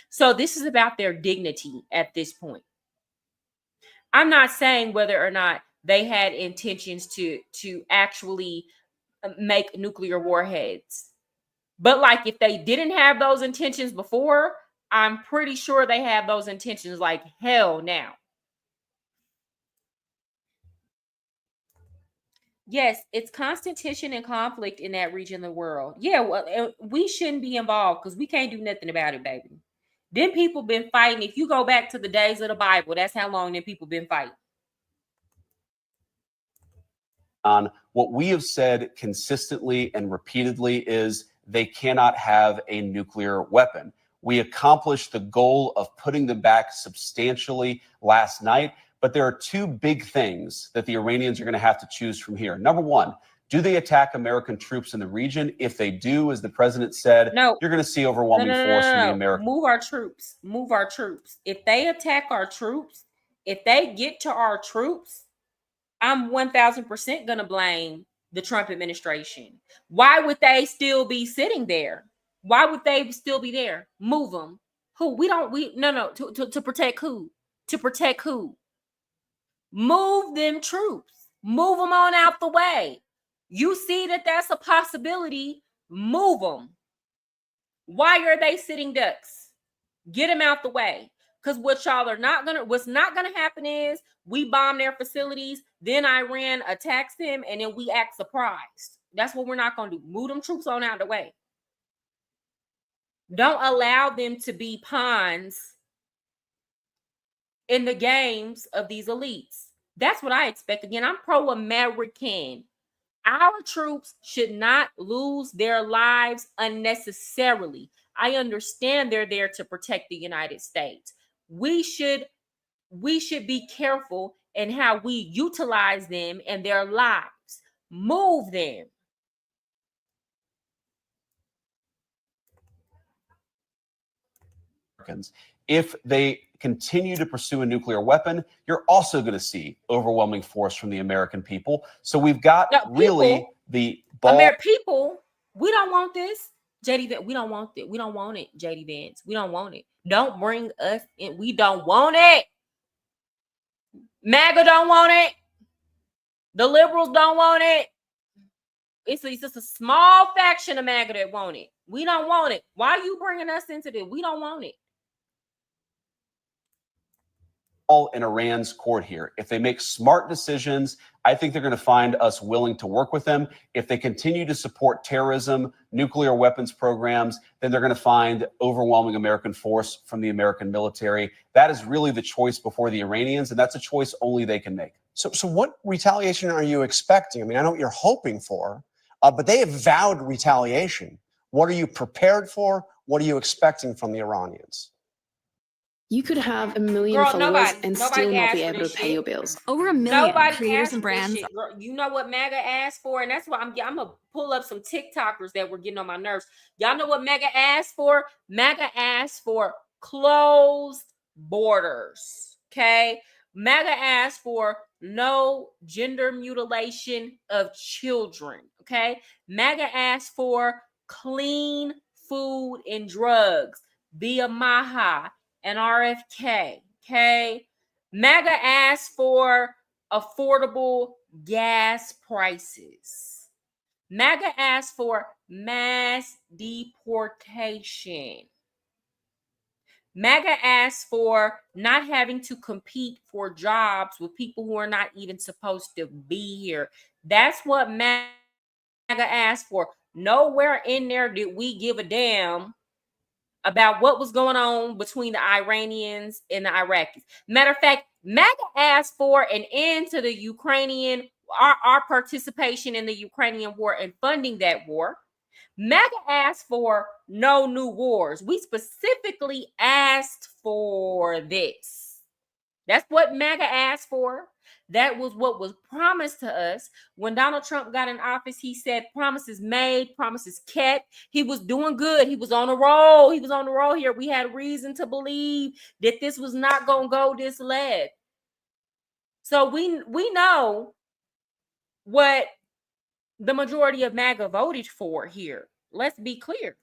So this is about their dignity at this point. I'm not saying whether or not they had intentions to actually make nuclear warheads. But like if they didn't have those intentions before, I'm pretty sure they have those intentions like hell now. Yes, it's constant tension and conflict in that region of the world. Yeah, well, we shouldn't be involved because we can't do nothing about it, baby. Then people been fighting. If you go back to the days of the Bible, that's how long them people been fighting. on what we have said consistently and repeatedly is they cannot have a nuclear weapon. We accomplished the goal of putting them back substantially last night, but there are two big things that the Iranians are going to have to choose from here. Number one, do they attack American troops in the region? If they do, as the president said, No. you're going to see overwhelming force from the American. Move our troops. Move our troops. If they attack our troops, if they get to our troops, I'm 1,000% going to blame the Trump administration. Why would they still be sitting there? Why would they still be there? Move them. Who? To protect who? To protect who? Move them troops. Move them on out the way. You see that that's a possibility. Move them. Why are they sitting ducks? Get them out the way. Because what's not gonna happen is we bomb their facilities, then Iran attacks them, and then we act surprised. That's what we're not gonna do. Move them troops on out the way. Don't allow them to be pawns in the games of these elites. That's what I expect. Again, I'm pro-American. Our troops should not lose their lives unnecessarily. I understand they're there to protect the United States. We should be careful in how we utilize them and their lives. Move them. If they continue to pursue a nuclear weapon, you're also going to see overwhelming force from the American people. So we've got the ball. People, we don't want this. JD Vance, we don't want it. We don't want it, JD Vance. We don't want it. Don't bring us in. We don't want it. MAGA don't want it. The liberals don't want it. It's just a small faction of MAGA that want it. We don't want it. Why are you bringing us into this? We don't want it. All in Iran's court here. If they make smart decisions, I think they're going to find us willing to work with them. If they continue to support terrorism, nuclear weapons programs, then they're going to find overwhelming American force from the American military. That is really the choice before the Iranians, and that's a choice only they can make. So what retaliation are you expecting? I mean, I know what you're hoping for, but they have vowed retaliation. What are you prepared for? What are you expecting from the Iranians? You could have 1 million followers and still not be able to pay your bills. Over 1 million creators and brands. You know what MAGA asked for? And that's why I'm going to pull up some TikTokers that were getting on my nerves. Y'all know what MAGA asked for? MAGA asked for closed borders. Okay? MAGA asked for no gender mutilation of children. Okay? MAGA asked for clean food and drugs via MAHA and RFK, okay? MAGA asked for affordable gas prices. MAGA asked for mass deportation. MAGA asked for not having to compete for jobs with people who are not even supposed to be here. That's what MAGA asked for. Nowhere in there did we give a damn about what was going on between the Iranians and the Iraqis. Matter of fact, MAGA asked for an end to the our participation in the Ukrainian war and funding that war. MAGA asked for no new wars. We specifically asked for this. That's what MAGA asked for. That was what was promised to us. When Donald Trump got in office, he said promises made, promises kept. He was doing good. He was on a roll. He was on the roll here. We had reason to believe that this was not going to go this led. So we know what the majority of MAGA voted for here. Let's be clear.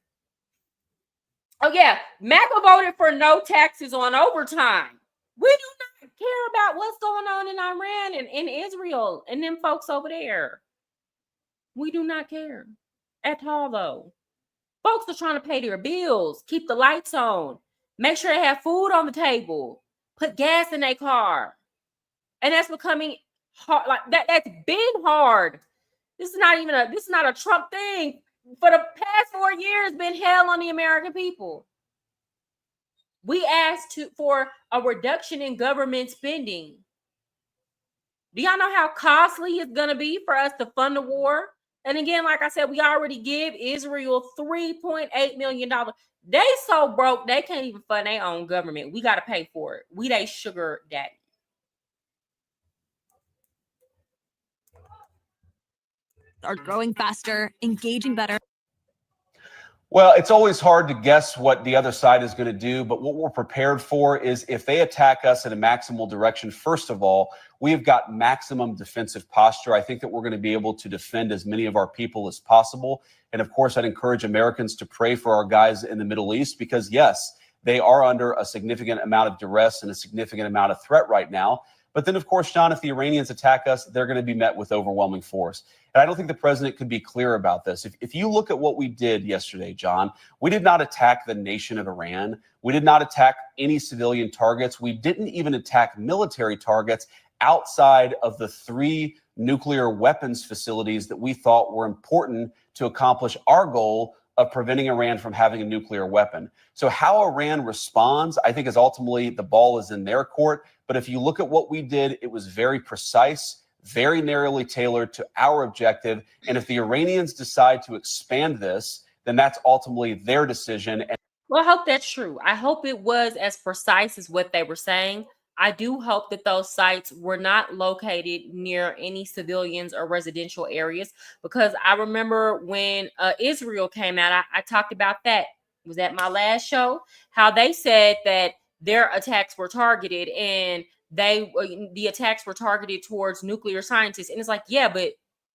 Oh, yeah. MAGA voted for no taxes on overtime. We do not care about what's going on in Iran and in Israel and them folks over there. We do not care at all, though. Folks are trying to pay their bills, keep the lights on, make sure they have food on the table, put gas in their car. And that's becoming hard. Like that's been hard. This is not a Trump thing. For the past 4 years, been hell on the American people. We asked for a reduction in government spending. Do y'all know how costly it's going to be for us to fund the war? And again, like I said, we already give Israel $3.8 million. They so broke, they can't even fund their own government. We got to pay for it. We they sugar daddy. Are growing faster, engaging better. Well, it's always hard to guess what the other side is going to do, but what we're prepared for is if they attack us in a maximal direction, first of all, we have got maximum defensive posture. I think that we're going to be able to defend as many of our people as possible. And of course, I'd encourage Americans to pray for our guys in the Middle East because, yes, they are under a significant amount of duress and a significant amount of threat right now. But then, of course, John, if the Iranians attack us, they're going to be met with overwhelming force. And I don't think the president could be clear about this. If you look at what we did yesterday, John, we did not attack the nation of Iran. We did not attack any civilian targets. We didn't even attack military targets outside of the 3 nuclear weapons facilities that we thought were important to accomplish our goal of preventing Iran from having a nuclear weapon. So how Iran responds, I think, is ultimately the ball is in their court. But if you look at what we did, it was very precise, very narrowly tailored to our objective. And if the Iranians decide to expand this, then that's ultimately their decision. Well, I hope that's true. I hope it was as precise as what they were saying. I do hope that those sites were not located near any civilians or residential areas, because I remember when Israel came out, I talked about that. It was at my last show, how they said that their attacks were targeted and the attacks were targeted towards nuclear scientists. And it's like, yeah, but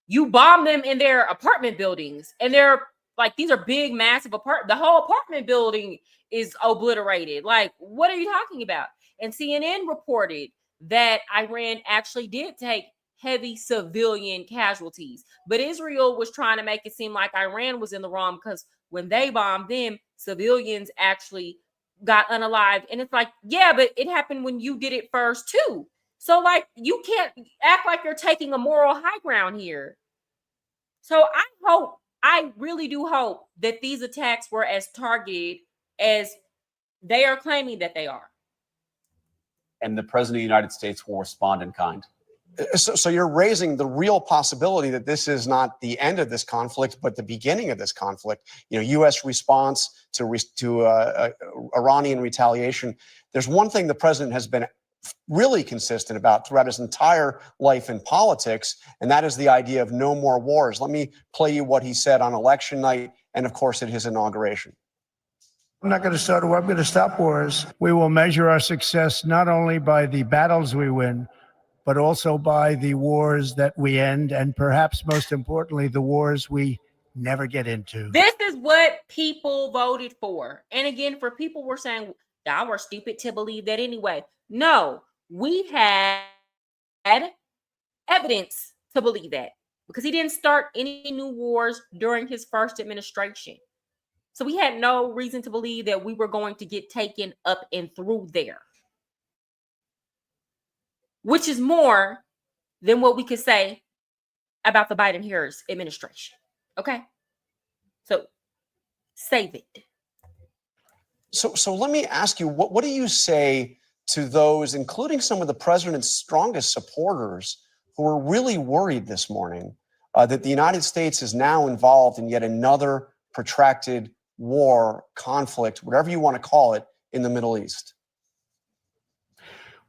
you bomb them in their apartment buildings, and they're like, these are big, massive the whole apartment building is obliterated. Like, what are you talking about? And CNN reported that Iran actually did take heavy civilian casualties, but Israel was trying to make it seem like Iran was in the wrong because when they bombed them, civilians actually got unalived. And it's like, yeah, but it happened when you did it first too. So like, you can't act like you're taking a moral high ground here. So I really do hope that these attacks were as targeted as they are claiming that they are. And the president of the United States will respond in kind. So you're raising the real possibility that this is not the end of this conflict, but the beginning of this conflict. You know, U.S. response to Iranian retaliation. There's one thing the president has been really consistent about throughout his entire life in politics, and that is the idea of no more wars. Let me play you what he said on election night and, of course, at his inauguration. I'm not going to start a war. I'm going to stop wars. We will measure our success not only by the battles we win, but also by the wars that we end, and perhaps most importantly, the wars we never get into. This is what people voted for. And again, for people were saying, y'all were stupid to believe that anyway. No, we had evidence to believe that, because he didn't start any new wars during his first administration. So we had no reason to believe that we were going to get taken up and through there, which is more than what we could say about the Biden-Harris administration. Okay? So save it. So let me ask you, what do you say to those, including some of the president's strongest supporters, who are really worried this morning that the United States is now involved in yet another protracted war, conflict, whatever you want to call it, in the Middle East?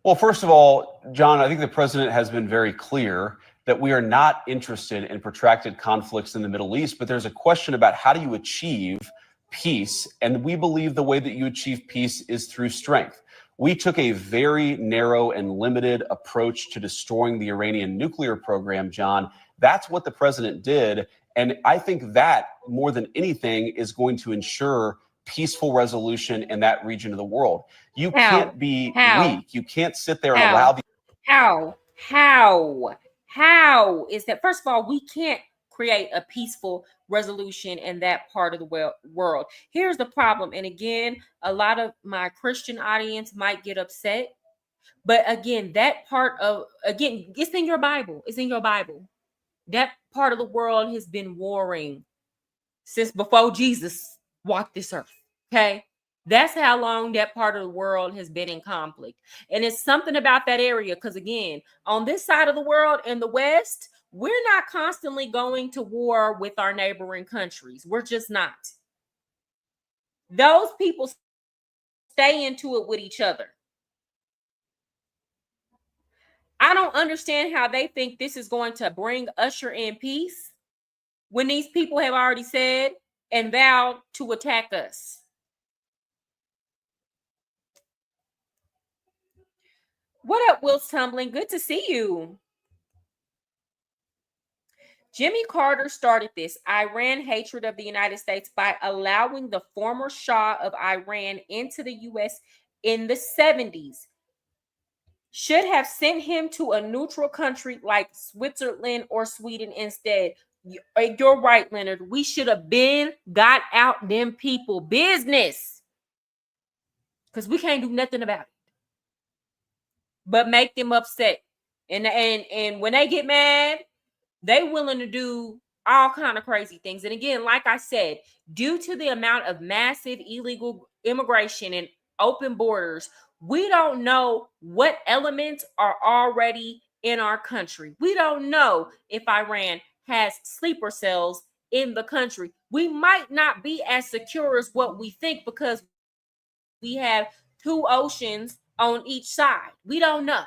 Well, first of all, John, I think the president has been very clear that we are not interested in protracted conflicts in the Middle East, but there's a question about how do you achieve peace? And we believe the way that you achieve peace is through strength. We took a very narrow and limited approach to destroying the Iranian nuclear program, John. That's what the president did. And I think that, more than anything, is going to ensure peaceful resolution in that region of the world. You can't be weak. You can't sit there and allow the... How is that? First of all, we can't create a peaceful resolution in that part of the world. Here's the problem. And again, a lot of my Christian audience might get upset. But again, that part of, again, it's in your Bible. It's in your Bible. That part of the world has been warring since before Jesus walked this earth. Okay? That's how long that part of the world has been in conflict. And it's something about that area because, again, on this side of the world in the West, we're not constantly going to war with our neighboring countries. We're just not. Those people stay into it with each other. I don't understand how they think this is going to usher in peace when these people have already said and vowed to attack us. What up, Will's Tumbling? Good to see you. Jimmy Carter started this Iran hatred of the United States by allowing the former Shah of Iran into the U.S. in the 70s. Should have sent him to a neutral country like Switzerland or Sweden instead. You're right, Leonard. We should have got out them people business because we can't do nothing about it but make them upset. And when they get mad, they willing to do all kind of crazy things. And again, like I said, due to the amount of massive illegal immigration and open borders, we don't know what elements are already in our country. We don't know if Iran has sleeper cells in the country. We might not be as secure as what we think because we have 2 oceans on each side. We don't know.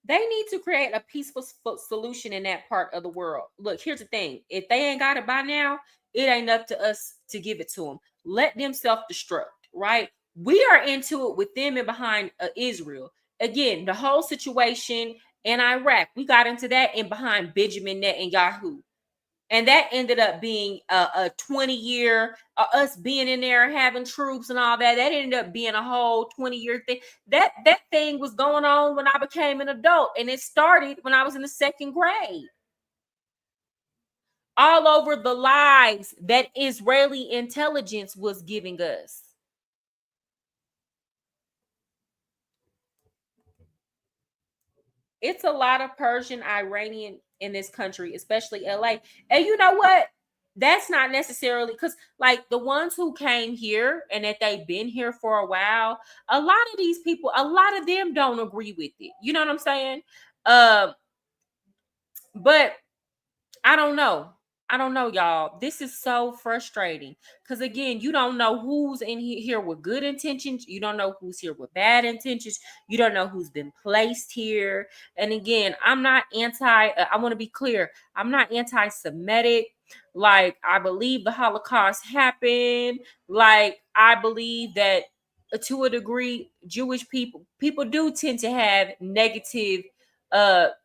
They need to create a peaceful solution in that part of the world. Look, here's the thing. If they ain't got it by now, it ain't up to us to give it to them. Let them self-destruct, right? We are into it with them and behind Israel. Again, the whole situation in Iraq, we got into that and behind Benjamin Netanyahu. And that ended up being a 20-year, us being in there having troops and all that. That ended up being a whole 20-year thing. That thing was going on when I became an adult. And it started when I was in the 2nd grade. All over the lies that Israeli intelligence was giving us. It's a lot of Persian, Iranian in this country, especially LA. And you know what? That's not necessarily because, like, the ones who came here and that they've been here for a while, a lot of these people, a lot of them don't agree with it. You know what I'm saying? But I don't know. I don't know, y'all. This is so frustrating because, again, you don't know who's in here with good intentions. You don't know who's here with bad intentions. You don't know who's been placed here. And again, I'm not I want to be clear. I'm not anti-Semitic. Like, I believe the Holocaust happened. Like, I believe that to a degree, Jewish people do tend to have negative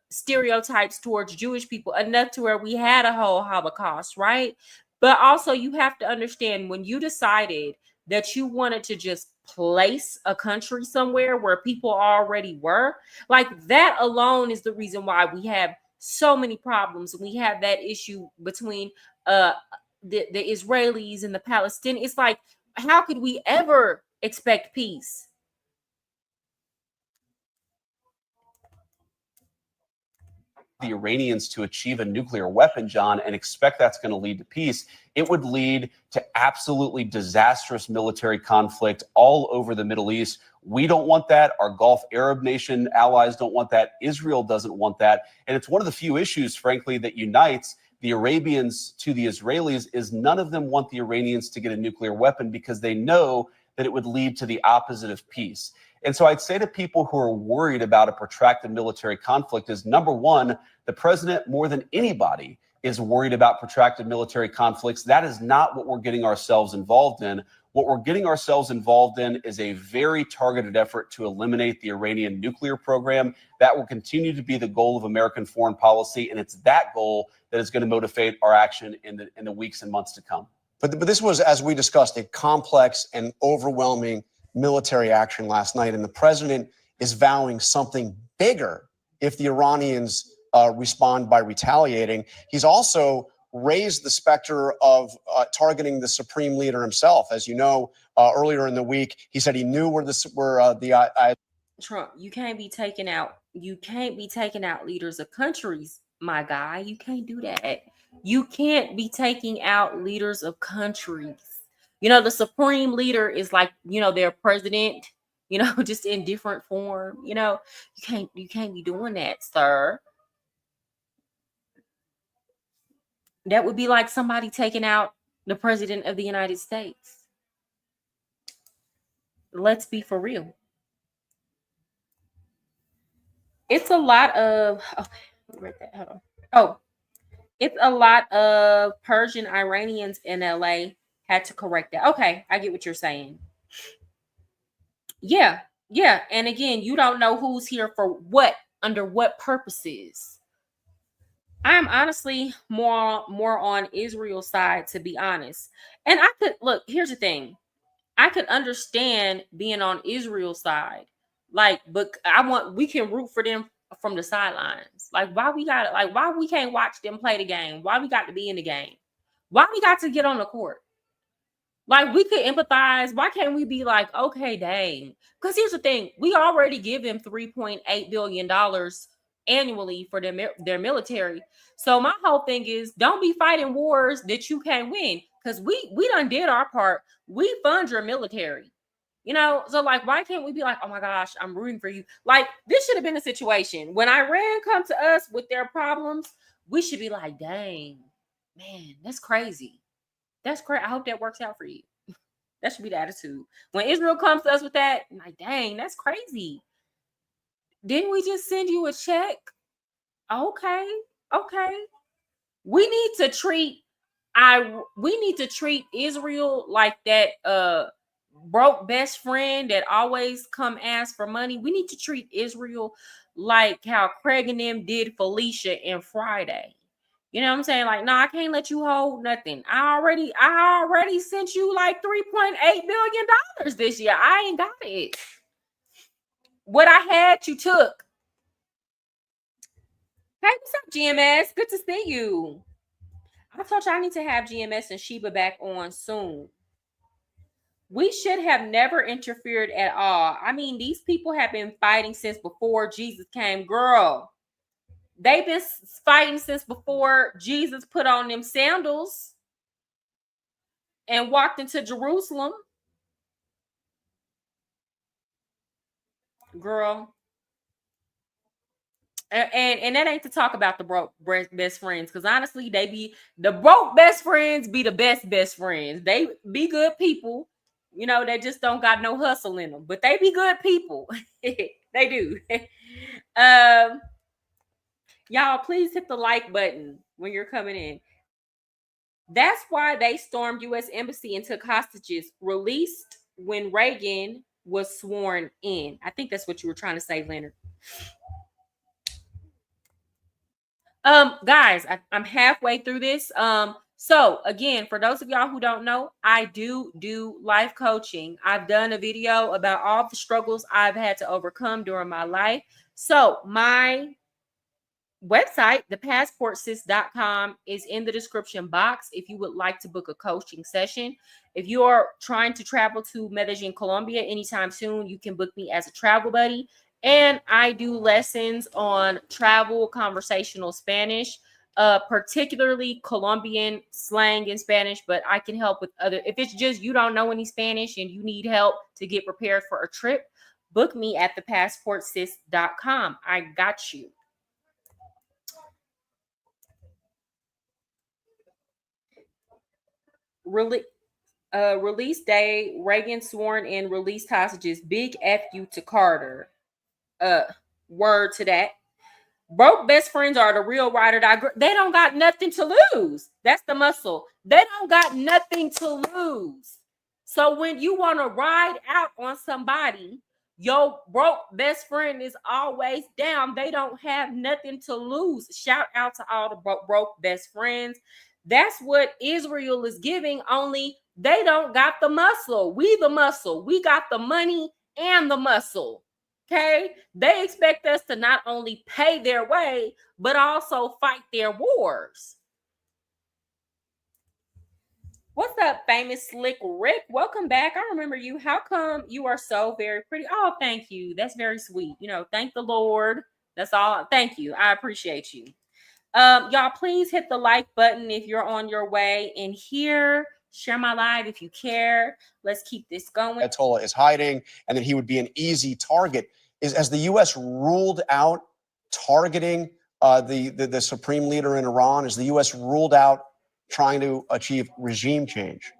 stereotypes towards Jewish people enough to where we had a whole Holocaust, right? But also you have to understand when you decided that you wanted to just place a country somewhere where people already were, like that alone is the reason why we have so many problems. We have that issue between the Israelis and the Palestinians. It's like, how could we ever expect peace? The Iranians to achieve a nuclear weapon, John, and expect that's going to lead to peace, it would lead to absolutely disastrous military conflict all over the Middle East. We don't want that. Our Gulf Arab nation allies don't want that. Israel doesn't want that. And it's one of the few issues, frankly, that unites the Arabians to the Israelis is none of them want the Iranians to get a nuclear weapon because they know that it would lead to the opposite of peace. And so I'd say to people who are worried about a protracted military conflict is, number one, the president, more than anybody, is worried about protracted military conflicts. That is not what we're getting ourselves involved in. What we're getting ourselves involved in is a very targeted effort to eliminate the Iranian nuclear program. That will continue to be the goal of American foreign policy. And it's that goal that is going to motivate our action in the weeks and months to come. But this was, as we discussed, a complex and overwhelming military action last night, and the president is vowing something bigger if the Iranians respond by retaliating. He's also raised the specter of targeting the supreme leader himself. As you know, earlier in the week, he said he knew where Trump, you can't be taking out. You can't be taking out leaders of countries, my guy. You can't do that. You can't be taking out leaders of countries. You know, the supreme leader is like, you know, their president, you know, just in different form. You know, you can't be doing that, sir. That would be like somebody taking out the president of the United States. Let's be for real. It's a lot of hold on. Oh, it's a lot of Persian Iranians in LA had to correct that. Okay, I get what you're saying. Yeah, yeah. And again, you don't know who's here for what, under what purposes. I'm honestly more on Israel's side, to be honest. And I could look, here's the thing. I could understand being on Israel's side. Like, but we can root for them from the sidelines. Like, why we can't watch them play the game? Why we got to be in the game? Why we got to get on the court? Like, we could empathize. Why can't we be like, okay, dang? Because here's the thing. We already give them $3.8 billion annually for their military. So my whole thing is, don't be fighting wars that you can't win. Because we done did our part. We fund your military. You know, so like, why can't we be like, oh my gosh, I'm rooting for you? Like, this should have been a situation. When Iran come to us with their problems, we should be like, dang, man, that's crazy. That's crazy. I hope that works out for you. That should be the attitude. When Israel comes to us with that, I'm like, dang, that's crazy. Didn't we just send you a check? Okay. We need to treat Israel like that broke best friend that always come ask for money. We need to treat Israel like how Craig and them did Felicia and Friday. You know what I'm saying? Like, no, I can't let you hold nothing. I already sent you like $3.8 billion this year. I ain't got it. What I had, you took. Hey, what's up, GMS? Good to see you. I told you I need to have GMS and Sheba back on soon. We should have never interfered at all. I mean, these people have been fighting since before Jesus came. Girl, they've been fighting since before Jesus put on them sandals and walked into Jerusalem. Girl. And that ain't to talk about the broke best friends, because honestly, the broke best friends be the best friends. They be good people. You know, they just don't got no hustle in them, but they be good people. They do. Y'all, please hit the like button when you're coming in. That's why they stormed U.S. Embassy and took hostages, released when Reagan was sworn in. I think that's what you were trying to say, Leonard. Guys, I'm halfway through this. So again, for those of y'all who don't know, I do life coaching. I've done a video about all the struggles I've had to overcome during my life. So my website, ThePassportSis.com, is in the description box if you would like to book a coaching session. If you are trying to travel to Medellin, Colombia anytime soon, you can book me as a travel buddy. And I do lessons on travel conversational Spanish, particularly Colombian slang in Spanish, but I can help with other. If it's just you don't know any Spanish and you need help to get prepared for a trip, book me at ThePassportSis.com. I got you. Release day, Reagan sworn in, released hostages. Big F you to Carter. Word to that. Broke best friends are the real ride or die. They don't got nothing to lose. That's the muscle. They don't got nothing to lose. So when you want to ride out on somebody, your broke best friend is always down. They don't have nothing to lose. Shout out to all the broke best friends. That's what Israel is giving, only they don't got the muscle. We the muscle. We got the money and the muscle. Okay, they expect us to not only pay their way, but also fight their wars. What's up, famous Slick Rick? Welcome back. I remember you. How come you are so very pretty? Oh, thank you. That's very sweet. You know, thank the Lord. That's all. Thank you. I appreciate you. Y'all, please hit the like button if you're on your way in here. Share my live if you care. Let's keep this going. Ayatollah is hiding, and that he would be an easy target. Has the U.S. ruled out targeting the supreme leader in Iran? Has the U.S. ruled out trying to achieve regime change?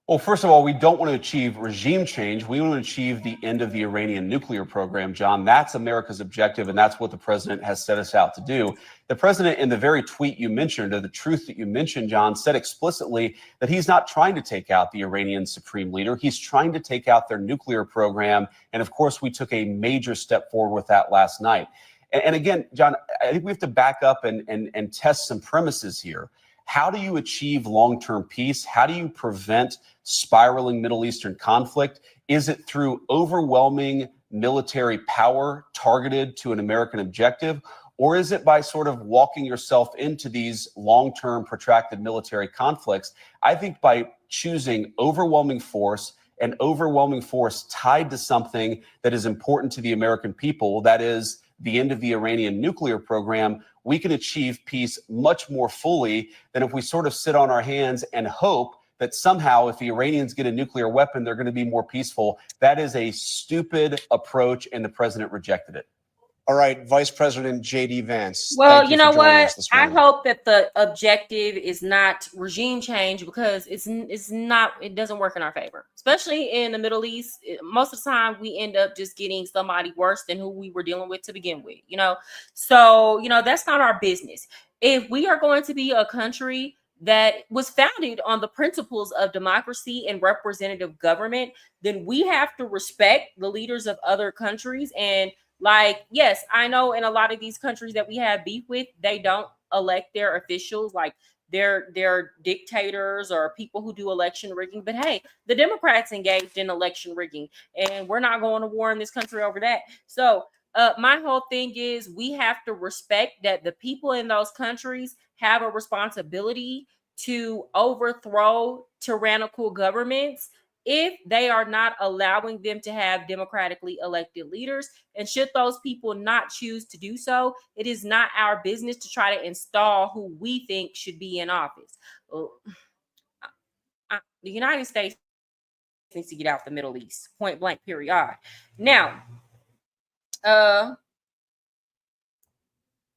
Well, first of all, we don't want to achieve regime change. We want to achieve the end of the Iranian nuclear program, John. That's America's objective, and that's what the president has set us out to do. The president, in the very tweet you mentioned, or the truth that you mentioned, John, said explicitly that he's not trying to take out the Iranian supreme leader. He's trying to take out their nuclear program. And of course, we took a major step forward with that last night. And again, John, I think we have to back up and test some premises here. How do you achieve long-term peace? How do you prevent spiraling Middle Eastern conflict? Is it through overwhelming military power targeted to an American objective? Or is it by sort of walking yourself into these long-term protracted military conflicts? I think by choosing overwhelming force, and overwhelming force tied to something that is important to the American people, that is the end of the Iranian nuclear program, we can achieve peace much more fully than if we sort of sit on our hands and hope that somehow if the Iranians get a nuclear weapon, they're going to be more peaceful. That is a stupid approach, and the president rejected it. All right, Vice President JD Vance. Well, you know what? I hope that the objective is not regime change, because it's not. It doesn't work in our favor, especially in the Middle East. Most of the time, we end up just getting somebody worse than who we were dealing with to begin with. So that's not our business. If we are going to be a country that was founded on the principles of democracy and representative government, then we have to respect the leaders of other countries. And yes, I know in a lot of these countries that we have beef with, they don't elect their officials, like they're dictators or people who do election rigging. But hey, the Democrats engaged in election rigging, and we're not going to war in this country over that. So my whole thing is we have to respect that the people in those countries have a responsibility to overthrow tyrannical governments if they are not allowing them to have democratically elected leaders. And should those people not choose to do so, it is not our business to try to install who we think should be in office. The United States needs to get out the Middle East, point blank, period. Now,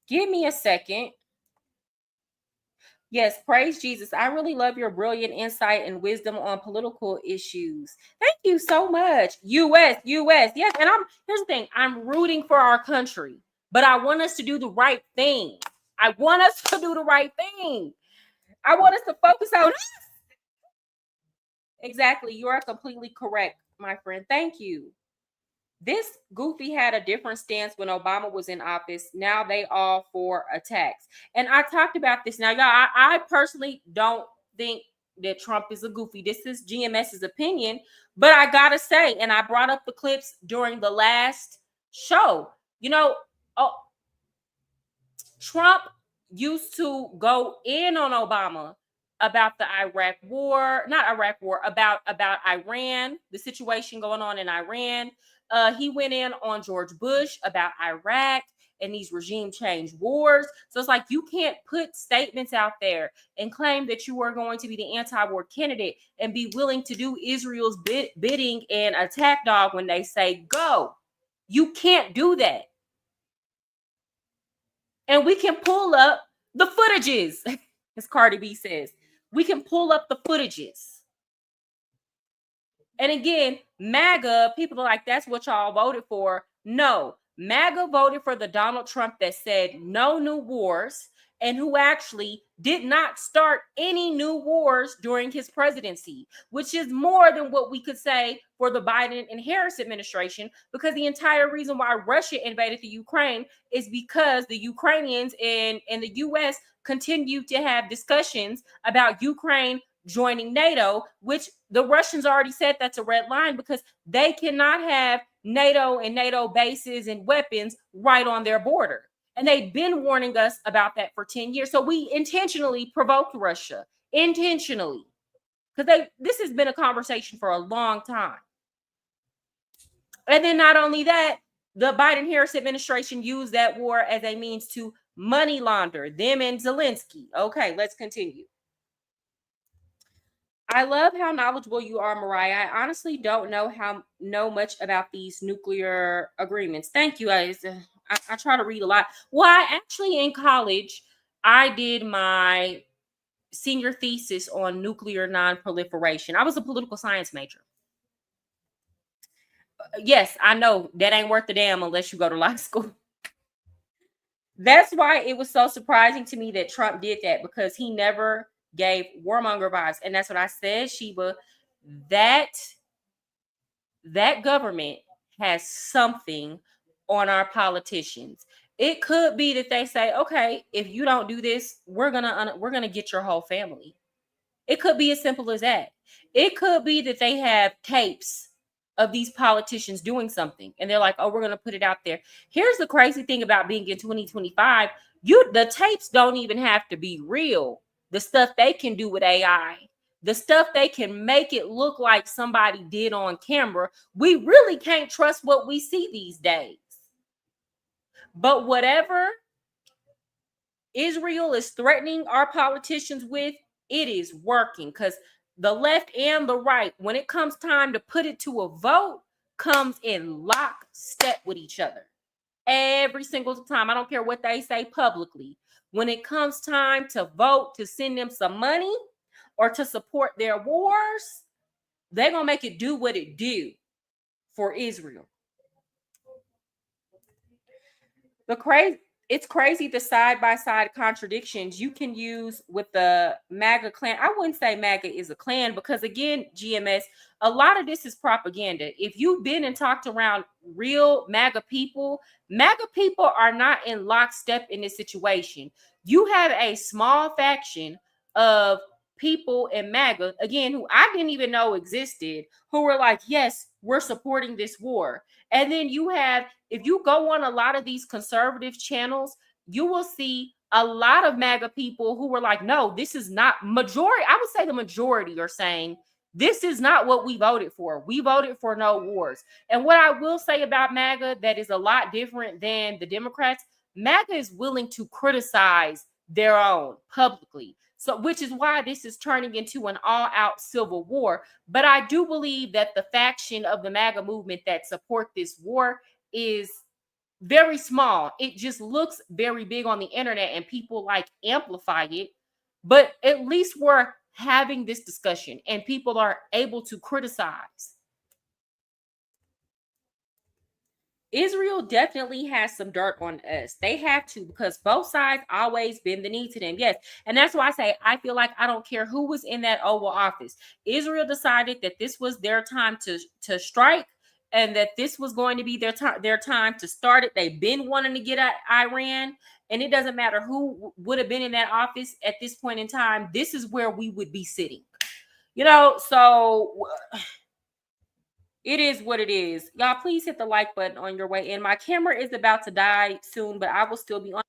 give me a second. Yes, praise Jesus. I really love your brilliant insight and wisdom on political issues. Thank you so much. US. Yes. And here's the thing. I'm rooting for our country, but I want us to do the right thing. I want us to focus on us. Exactly. You are completely correct, my friend. Thank you. This goofy had a different stance when Obama was in office. Now they all for attacks. And I talked about this. Now, y'all, I personally don't think that Trump is a goofy. This is GMS's opinion. But I got to say, and I brought up the clips during the last show, Trump used to go in on Obama about the about Iran, the situation going on in Iran. He went in on George Bush about Iraq and these regime change wars. So it's like you can't put statements out there and claim that you are going to be the anti-war candidate and be willing to do Israel's bidding and attack dog when they say go. You can't do that. And we can pull up the footages, as Cardi B says. We can pull up the footages. And again, MAGA, people are like, that's what y'all voted for. No, MAGA voted for the Donald Trump that said no new wars and who actually did not start any new wars during his presidency, which is more than what we could say for the Biden and Harris administration, because the entire reason why Russia invaded the Ukraine is because the Ukrainians and the U.S. continued to have discussions about Ukraine joining NATO, which the Russians already said that's a red line because they cannot have NATO and NATO bases and weapons right on their border. And they've been warning us about that for 10 years. So we intentionally provoked Russia, intentionally, because this has been a conversation for a long time. And then not only that, the Biden-Harris administration used that war as a means to money launder, them and Zelensky. Okay, let's continue. I love how knowledgeable you are, Mariah. I honestly don't know much about these nuclear agreements. Thank you. I try to read a lot. Well, I actually in college, I did my senior thesis on nuclear non-proliferation. I was a political science major. Yes, I know that ain't worth a damn unless you go to law school. That's why it was so surprising to me that Trump did that, because he never gave warmonger vibes. And that's what I said, Sheba, that government has something on our politicians. It could be that they say, okay, if you don't do this, we're gonna get your whole family. It could be as simple as that. It could be that they have tapes of these politicians doing something and they're like, oh, we're going to put it out there. Here's the crazy thing about being in 2025. The tapes don't even have to be real. The stuff they can do with AI, the stuff they can make it look like somebody did on camera. We really can't trust what we see these days. But whatever Israel is threatening our politicians with, it is working, because the left and the right, when it comes time to put it to a vote, comes in lockstep with each other every single time. I don't care what they say publicly. When it comes time to vote to send them some money or to support their wars, they're going to make it do what it do for Israel. It's crazy the side-by-side contradictions you can use with the MAGA clan. I wouldn't say MAGA is a clan, because again, GMS, a lot of this is propaganda. If you've been and talked around real MAGA people are not in lockstep in this situation. You have a small faction of people in MAGA, again, who I didn't even know existed, who were like, yes, we're supporting this war. And then you have, if you go on a lot of these conservative channels, you will see a lot of MAGA people who were like, no, this is not majority. I would say the majority are saying, this is not what we voted for. We voted for no wars. And what I will say about MAGA that is a lot different than the Democrats, MAGA is willing to criticize their own publicly. So, which is why this is turning into an all-out civil war. But I do believe that the faction of the MAGA movement that support this war is very small. It just looks very big on the internet and people like amplify it. But at least we're having this discussion and people are able to criticize. Israel definitely has some dirt on us. They have to, because both sides always bend the knee to them. Yes. And that's why I say, I feel like I don't care who was in that Oval Office. Israel decided that this was their time to strike, and that this was going to be their time to start it. They've been wanting to get at Iran, and it doesn't matter who would have been in that office at this point in time. This is where we would be sitting. So it is what it is. Y'all, please hit the like button on your way in. My camera is about to die soon, but I will still be on.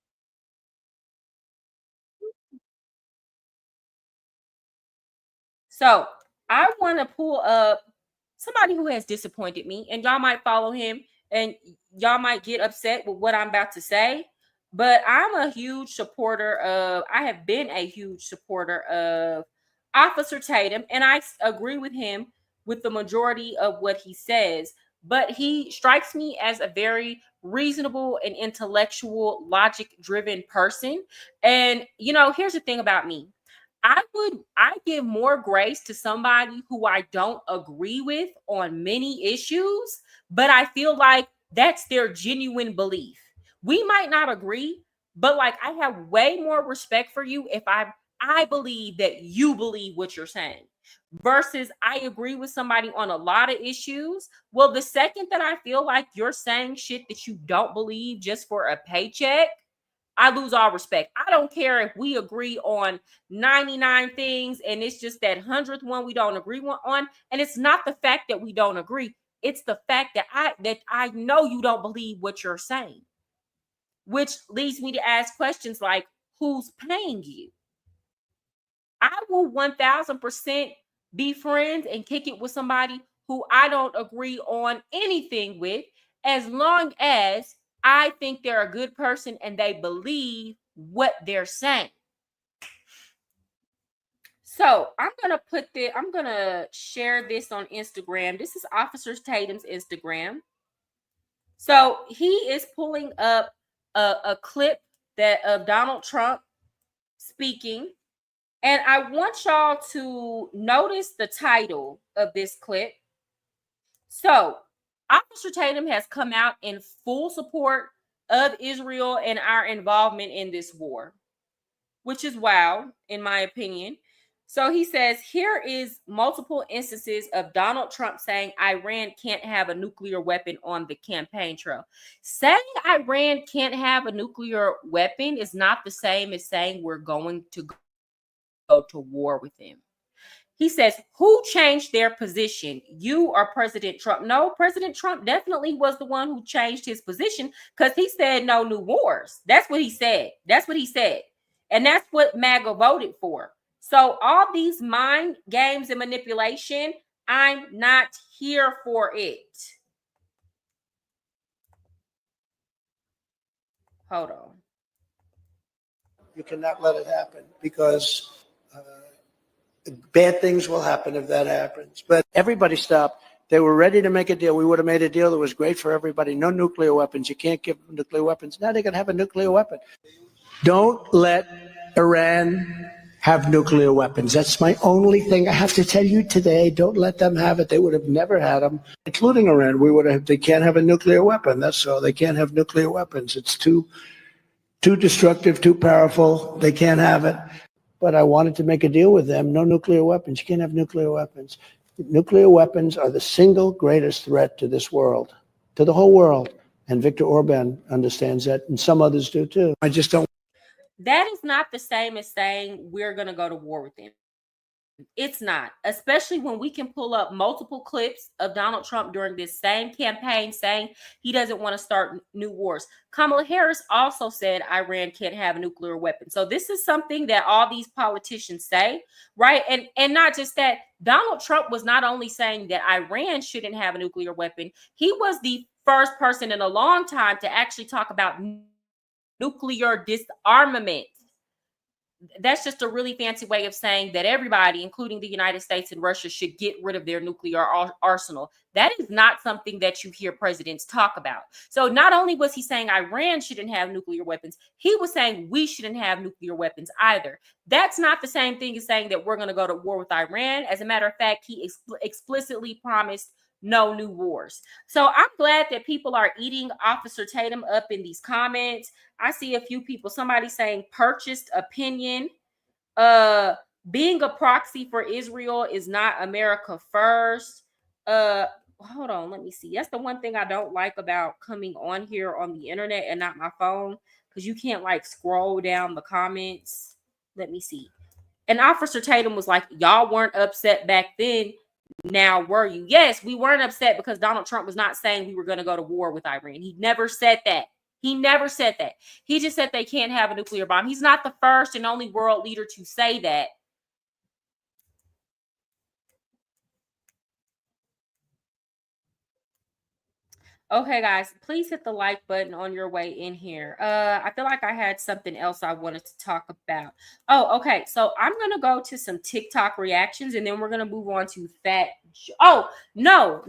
So I want to pull up somebody who has disappointed me, and y'all might follow him and y'all might get upset with what I'm about to say. But I have been a huge supporter of Officer Tatum, and I agree with him with the majority of what he says. But he strikes me as a very reasonable and intellectual, logic-driven person. And, here's the thing about me. I give more grace to somebody who I don't agree with on many issues, but I feel like that's their genuine belief. We might not agree, but like I have way more respect for you if I believe that you believe what you're saying, versus I agree with somebody on a lot of issues. Well, the second that I feel like you're saying shit that you don't believe just for a paycheck, I lose all respect. I don't care if we agree on 99 things and it's just that 100th one we don't agree on. And it's not the fact that we don't agree. It's the fact that I know you don't believe what you're saying, which leads me to ask questions like, who's paying you? I will 1000% be friends and kick it with somebody who I don't agree on anything with, as long as I think they're a good person and they believe what they're saying. So I'm gonna share this on Instagram. This is Officer Tatum's Instagram. So he is pulling up a clip that of Donald Trump speaking, and I want y'all to notice the title of this clip. So Officer Tatum has come out in full support of Israel and our involvement in this war, which is wild, in my opinion. So he says, here is multiple instances of Donald Trump saying Iran can't have a nuclear weapon on the campaign trail. Saying Iran can't have a nuclear weapon is not the same as saying we're going to go to war with them. He says, who changed their position? You or President Trump? No, President Trump definitely was the one who changed his position because he said no new wars. That's what he said. That's what he said. And that's what MAGA voted for. So all these mind games and manipulation, I'm not here for it. Hold on. You cannot let it happen because bad things will happen if that happens. But everybody stopped. They were ready to make a deal. We would have made a deal that was great for everybody. No nuclear weapons. You can't give them nuclear weapons. Now they can have a nuclear weapon. Don't let Iran have nuclear weapons. That's my only thing I have to tell you today. Don't let them have it. They would have never had them, including Iran. They can't have a nuclear weapon. That's all. They can't have nuclear weapons. It's too destructive, too powerful. They can't have it. But I wanted to make a deal with them. No nuclear weapons. You can't have nuclear weapons. Nuclear weapons are the single greatest threat to this world, to the whole world. And Viktor Orban understands that, and some others do too. I just don't. That is not the same as saying we're going to go to war with them. It's not, especially when we can pull up multiple clips of Donald Trump during this same campaign saying he doesn't want to start new wars. Kamala Harris also said Iran can't have a nuclear weapon. So this is something that all these politicians say, right? And not just that, Donald Trump was not only saying that Iran shouldn't have a nuclear weapon, he was the first person in a long time to actually talk about nuclear disarmament. That's just a really fancy way of saying that everybody, including the United States and Russia, should get rid of their nuclear arsenal. That is not something that you hear presidents talk about. So not only was he saying Iran shouldn't have nuclear weapons, he was saying we shouldn't have nuclear weapons either. That's not the same thing as saying that we're going to go to war with Iran. As a matter of fact, he explicitly promised no new wars. So I'm glad that people are eating Officer Tatum up in these comments. I see a few people, somebody saying purchased opinion. Being a proxy for Israel is not America first. Hold on, let me see. That's the one thing I don't like about coming on here on the internet and not my phone, because you can't like scroll down the comments. Let me see. And Officer Tatum was like, y'all weren't upset back then. Now were you? Yes, we weren't upset because Donald Trump was not saying we were going to go to war with Iran. He never said that. He never said that. He just said they can't have a nuclear bomb. He's not the first and only world leader to say that. Okay, guys, please hit the like button on your way in here. I feel like I had something else I wanted to talk about. Oh, okay. So I'm going to go to some TikTok reactions and then we're going to move on to that. Oh, no.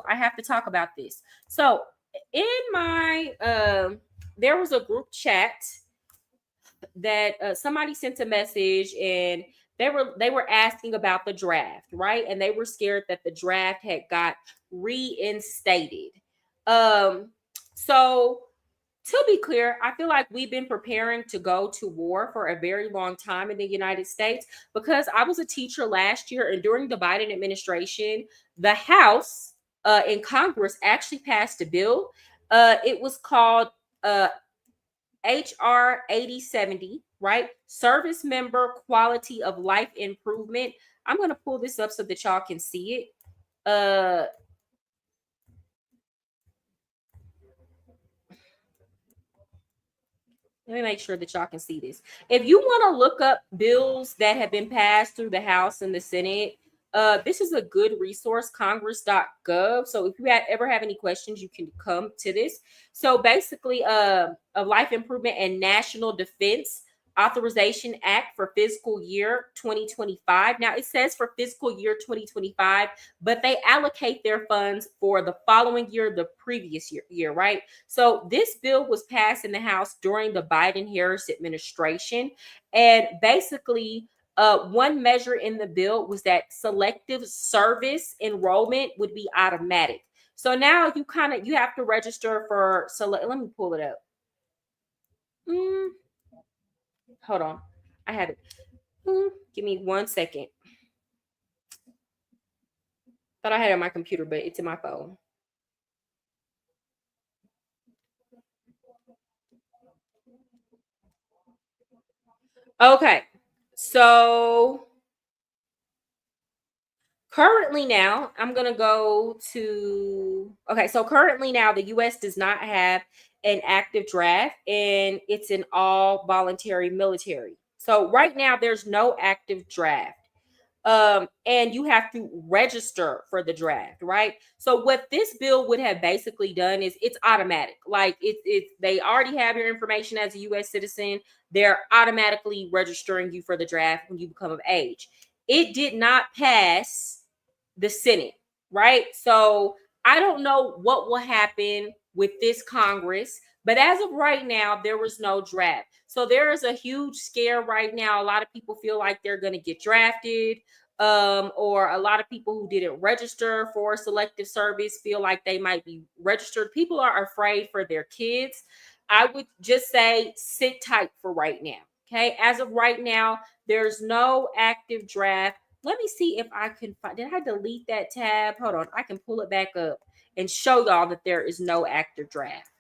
I have to talk about this. So in my, there was a group chat that somebody sent a message and they were asking about the draft, right? And they were scared that the draft had got reinstated. So to be clear, I feel like we've been preparing to go to war for a very long time in the United States because I was a teacher last year, and during the Biden administration, the House in Congress actually passed a bill. It was called HR 8070, right? Service Member Quality of Life Improvement. I'm going to pull this up so that y'all can see it. Let me make sure that y'all can see this. If you want to look up bills that have been passed through the House and the Senate, This is a good resource, congress.gov. So if you ever have any questions, you can come to this. So basically, a Life Improvement and National Defense Authorization Act for fiscal year 2025. Now it says for fiscal year 2025, but they allocate their funds for the following year, the previous year, right? So this bill was passed in the House during the Biden-Harris administration. And basically, one measure in the bill was that selective service enrollment would be automatic. So now you have to register for let me pull it up. Hold on. I have it. Give me 1 second. Thought I had it on my computer, but it's in my phone. Okay. So currently now, I'm going to go to, okay, so currently now the U.S. does not have an active draft, and it's an all voluntary military. So right now there's no active draft. And you have to register for the draft, right? So what this bill would have basically done is it's automatic. Like they already have your information as a U.S. citizen. They're automatically registering you for the draft when you become of age. It did not pass the Senate, right? So I don't know what will happen with this Congress, but as of right now, there was no draft. So there is a huge scare right now. A lot of people feel like they're going to get drafted, or a lot of people who didn't register for selective service feel like they might be registered. People are afraid for their kids. I would just say sit tight for right now. Okay. As of right now, there's no active draft. Let me see if I can find, did I delete that tab? Hold on. I can pull it back up and show y'all that there is no active draft.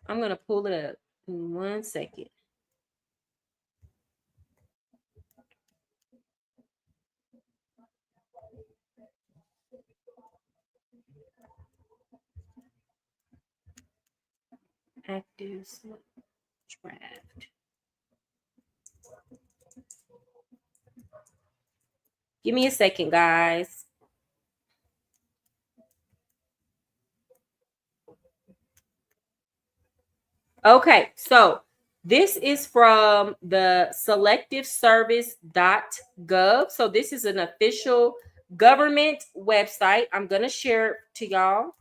I'm going to pull it up in 1 second. Active draft. Give me a second, guys. Okay, so this is from the selectiveservice.gov. So this is an official government website. I'm going to share it to y'all.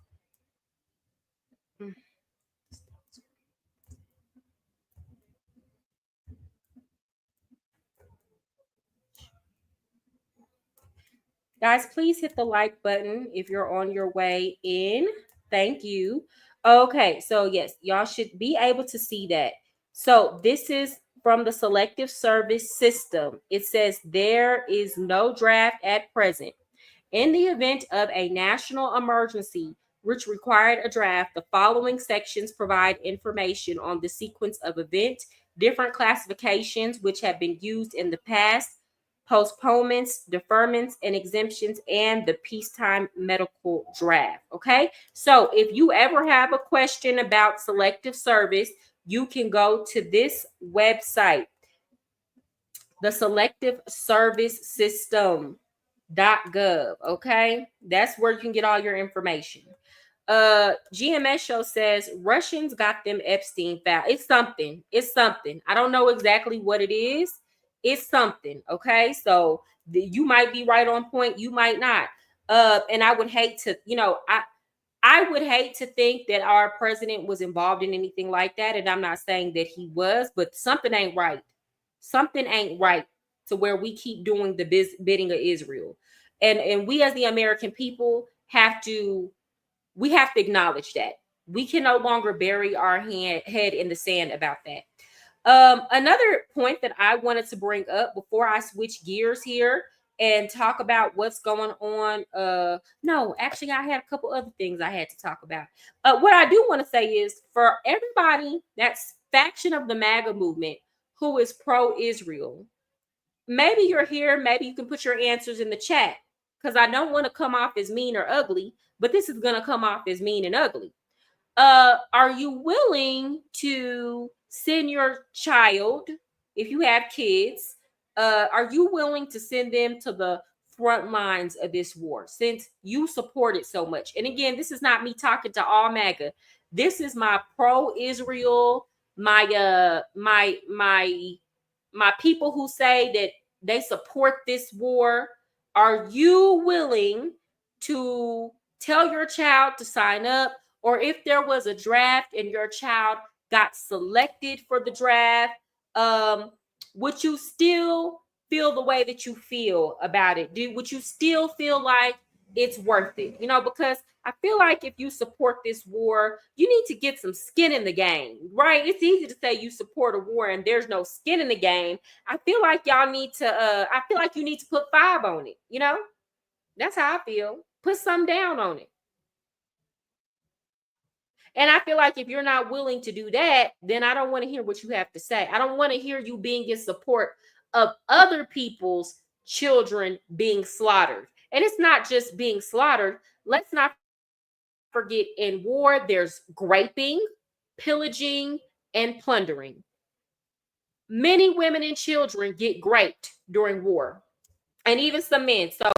Guys, please hit the like button if you're on your way in. Thank you. Okay, so yes, y'all should be able to see that. So this is from the Selective Service System. It says there is no draft at present. In the event of a national emergency which required a draft, the following sections provide information on the sequence of events, different classifications which have been used in the past, postponements, deferments, and exemptions, and the peacetime medical draft. Okay, so if you ever have a question about selective service, you can go to this website, the Selective Service System.gov. Okay, that's where you can get all your information. GMS show says Russians got them Epstein file. It's something. I don't know exactly what it is. It's something. Okay, so you might be right on point, you might not. And I would hate to, I would hate to think that our president was involved in anything like that, and I'm not saying that he was, but something ain't right. Something ain't right to where we keep doing the bidding of Israel, and we as the American people have to acknowledge that. We can no longer bury our head in the sand about that. Another point that I wanted to bring up before I switch gears here and talk about what's going on. No, actually, I had a couple other things I had to talk about. What I do want to say is for everybody that's faction of the MAGA movement who is pro-Israel, maybe you're here. Maybe you can put your answers in the chat, because I don't want to come off as mean or ugly, but this is going to come off as mean and ugly. Are you willing to send your child, if you have kids, are you willing to send them to the front lines of this war, since you support it so much? And again, this is not me talking to all MAGA. This is my pro-Israel, my people who say that they support this war. Are you willing to tell your child to sign up? Or if there was a draft and your child got selected for the draft, would you still feel the way that you feel about it? Would you still feel like it's worth it? You know, because I feel like if you support this war, you need to get some skin in the game, right? It's easy to say you support a war and there's no skin in the game. I feel like y'all need to, I feel like you need to put 5 on it, you know? That's how I feel. Put some down on it. And I feel like if you're not willing to do that, then I don't want to hear what you have to say. I don't want to hear you being in support of other people's children being slaughtered. And it's not just being slaughtered. Let's not forget, in war, there's graping, pillaging, and plundering. Many women and children get graped during war, and even some men. So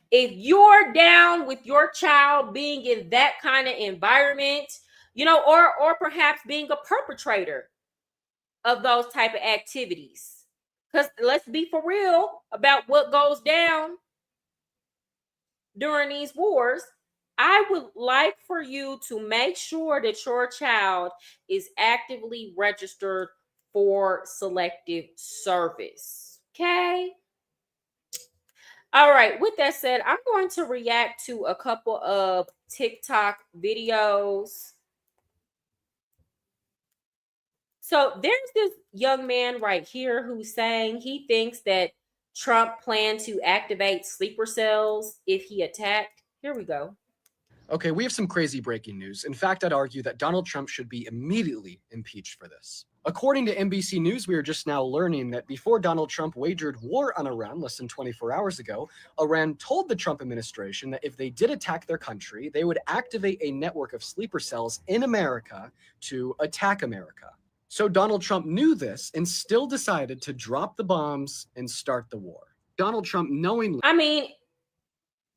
if you're down with your child being in that kind of environment, you know, or perhaps being a perpetrator of those type of activities, because let's be for real about what goes down during these wars, I would like for you to make sure that your child is actively registered for selective service. Okay. All right. With that said, I'm going to react to a couple of TikTok videos. So there's this young man right here who's saying he thinks that Trump planned to activate sleeper cells if he attacked. Here we go. Okay, we have some crazy breaking news. In fact, I'd argue that Donald Trump should be immediately impeached for this. According to NBC News, we are just now learning that before Donald Trump wagered war on Iran less than 24 hours ago, Iran told the Trump administration that if they did attack their country, they would activate a network of sleeper cells in America to attack America. So Donald Trump knew this and still decided to drop the bombs and start the war. Donald Trump knowingly... I mean,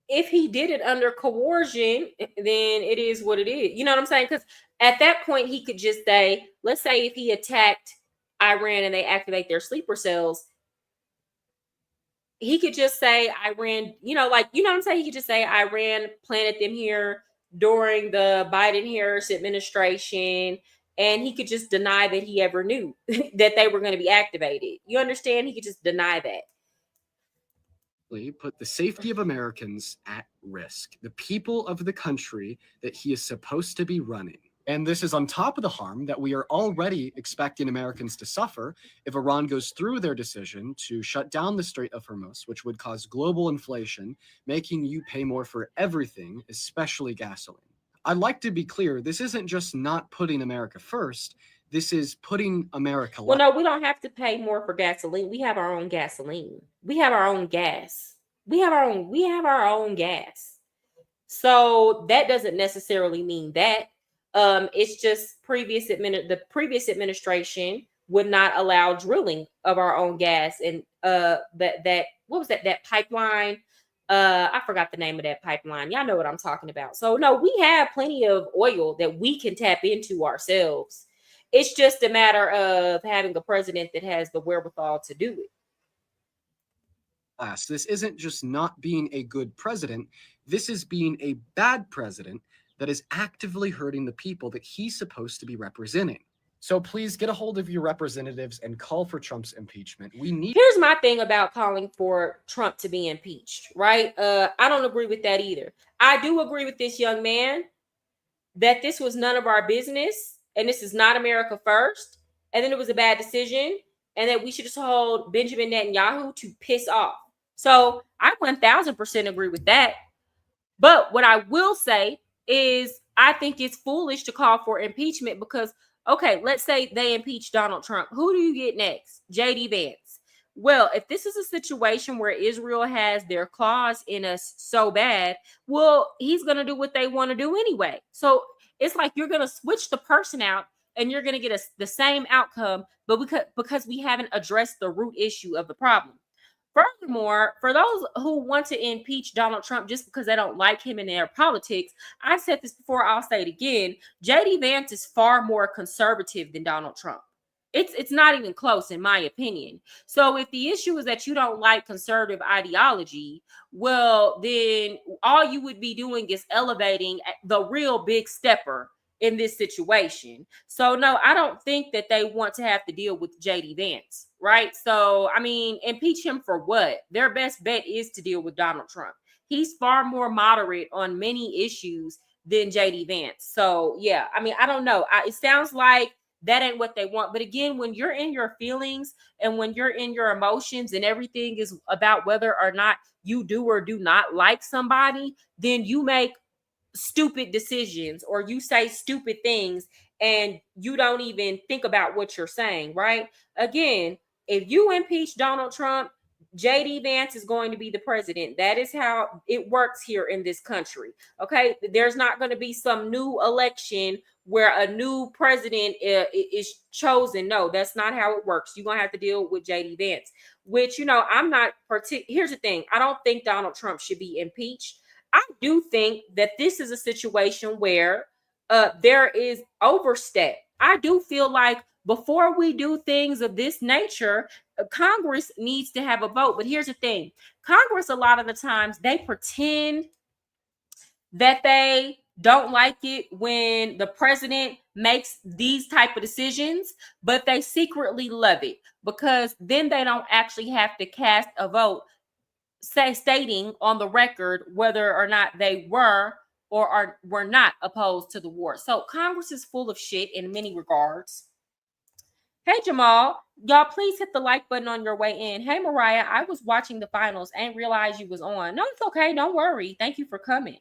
if he did it under coercion, then it is what it is. You know what I'm saying? Because at that point, he could just say, let's say if he attacked Iran and they activate their sleeper cells, he could just say Iran, you know, like, you know what I'm saying? He could just say Iran planted them here during the Biden-Harris administration, and he could just deny that he ever knew that they were going to be activated. You understand? He could just deny that. Put the safety of Americans at risk, the people of the country that he is supposed to be running. And this is on top of the harm that we are already expecting Americans to suffer if Iran goes through their decision to shut down the Strait of Hormuz, which would cause global inflation, making you pay more for everything, especially gasoline. I'd like to be clear, this isn't just not putting America first, this is putting America last. Well, no, we don't have to pay more for gasoline. We have our own gasoline. We have our own gas. We have our own gas. So that doesn't necessarily mean that. It's just the previous administration would not allow drilling of our own gas, and that what was that pipeline? I forgot the name of that pipeline. Y'all know what I'm talking about. So no, we have plenty of oil that we can tap into ourselves. It's just a matter of having a president that has the wherewithal to do it. This isn't just not being a good president. This is being a bad president that is actively hurting the people that he's supposed to be representing. So please get a hold of your representatives and call for Trump's impeachment. Here's my thing about calling for Trump to be impeached, right? I don't agree with that either. I do agree with this young man that this was none of our business, and this is not America first, and then it was a bad decision, and that we should just hold Benjamin Netanyahu to piss off. So I 1000% agree with that. But what I will say is I think it's foolish to call for impeachment because, okay, let's say they impeach Donald Trump. Who do you get next? JD Vance. well, if this is a situation where Israel has their claws in us so bad, well, he's going to do what they want to do anyway. So it's like you're going to switch the person out and you're going to get the same outcome, but because we haven't addressed the root issue of the problem. Furthermore, for those who want to impeach Donald Trump just because they don't like him in their politics, I've said this before, I'll say it again. JD Vance is far more conservative than Donald Trump. It's not even close, in my opinion. So if the issue is that you don't like conservative ideology, well, then all you would be doing is elevating the real big stepper in this situation. So no, I don't think that they want to have to deal with JD Vance, right? So, I mean, impeach him for what? Their best bet is to deal with Donald Trump. He's far more moderate on many issues than JD Vance. So, yeah, I mean, I don't know. It sounds like that ain't what they want. But again, when you're in your feelings and when you're in your emotions and everything is about whether or not you do or do not like somebody, then you make stupid decisions or you say stupid things and you don't even think about what you're saying, right? Again, if you impeach Donald Trump, JD Vance is going to be the president. That is how it works here in this country. Okay. There's not going to be some new election where a new president is chosen. No, that's not how it works. You're going to have to deal with JD Vance, which, you know, I'm not here's the thing. I don't think Donald Trump should be impeached. I do think that this is a situation where there is overstep. I do feel like before we do things of this nature, Congress needs to have a vote. But here's the thing. Congress, a lot of the times, they pretend that they don't like it when the president makes these type of decisions, but they secretly love it because then they don't actually have to cast a vote stating on the record whether or not they were or were not opposed to the war. So Congress is full of shit in many regards. Hey, Jamal, y'all please hit the like button on your way in. Hey, Mariah, I was watching the finals. Ain't realized you was on. No, it's okay. Don't worry. Thank you for coming.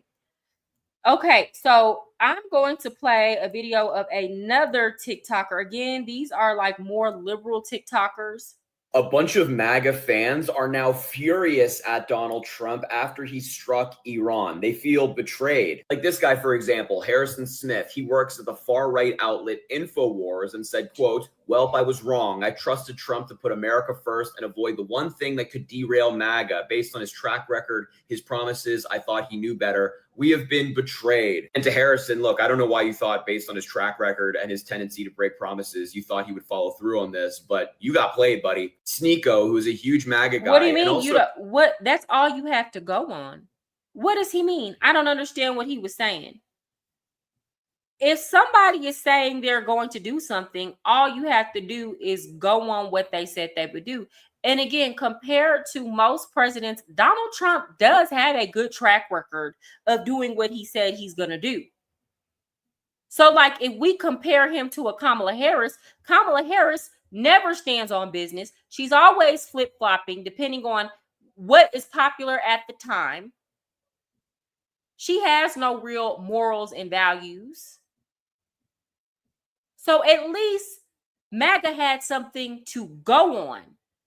Okay, so I'm going to play a video of another TikToker. Again, these are like more liberal TikTokers. A bunch of MAGA fans are now furious at Donald Trump after he struck Iran. They feel betrayed. Like this guy, for example, Harrison Smith, he works at the far-right outlet InfoWars and said, quote, "Welp, I was wrong. I trusted Trump to put America first and avoid the one thing that could derail MAGA. Based on his track record, his promises, I thought he knew better. We have been betrayed." And to Harrison, look, I don't know why you thought based on his track record and his tendency to break promises, you thought he would follow through on this, but you got played, buddy. Sneeko, who is a huge MAGA guy. What do you mean? What? That's all you have to go on. What does he mean? I don't understand what he was saying. If somebody is saying they're going to do something, all you have to do is go on what they said they would do. And again, compared to most presidents, Donald Trump does have a good track record of doing what he said he's going to do. So like if we compare him to a Kamala Harris never stands on business. She's always flip-flopping depending on what is popular at the time. She has no real morals and values. So at least MAGA had something to go on.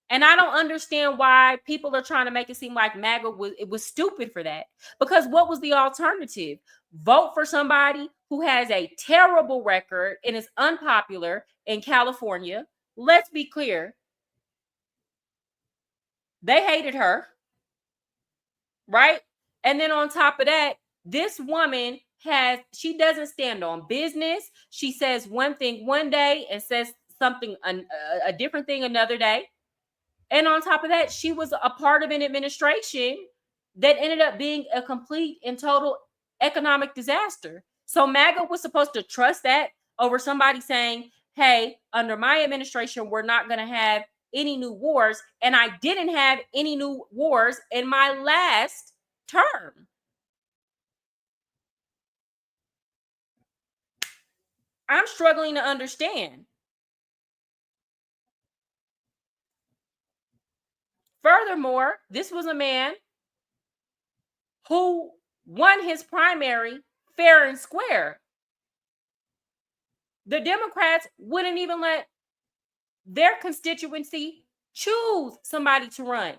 And I don't understand why people are trying to make it seem like MAGA was stupid for that. Because what was the alternative? Vote for somebody who has a terrible record and is unpopular in California. Let's be clear. They hated her. Right? And then on top of that, this woman she doesn't stand on business. She says one thing one day and says something, a different thing another day. And on top of that, she was a part of an administration that ended up being a complete and total economic disaster. So MAGA was supposed to trust that over somebody saying, hey, under my administration, we're not going to have any new wars. And I didn't have any new wars in my last term. I'm struggling to understand. Furthermore, this was a man who won his primary fair and square. The Democrats wouldn't even let their constituency choose somebody to run.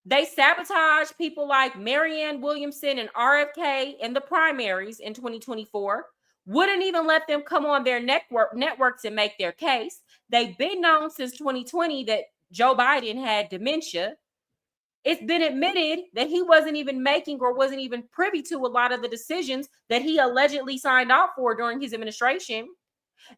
They sabotage people like Marianne Williamson and RFK in the primaries in 2024. Wouldn't even let them come on their networks and make their case. They've been known since 2020 that Joe Biden had dementia. It's been admitted that he wasn't even making or wasn't even privy to a lot of the decisions that he allegedly signed off for during his administration.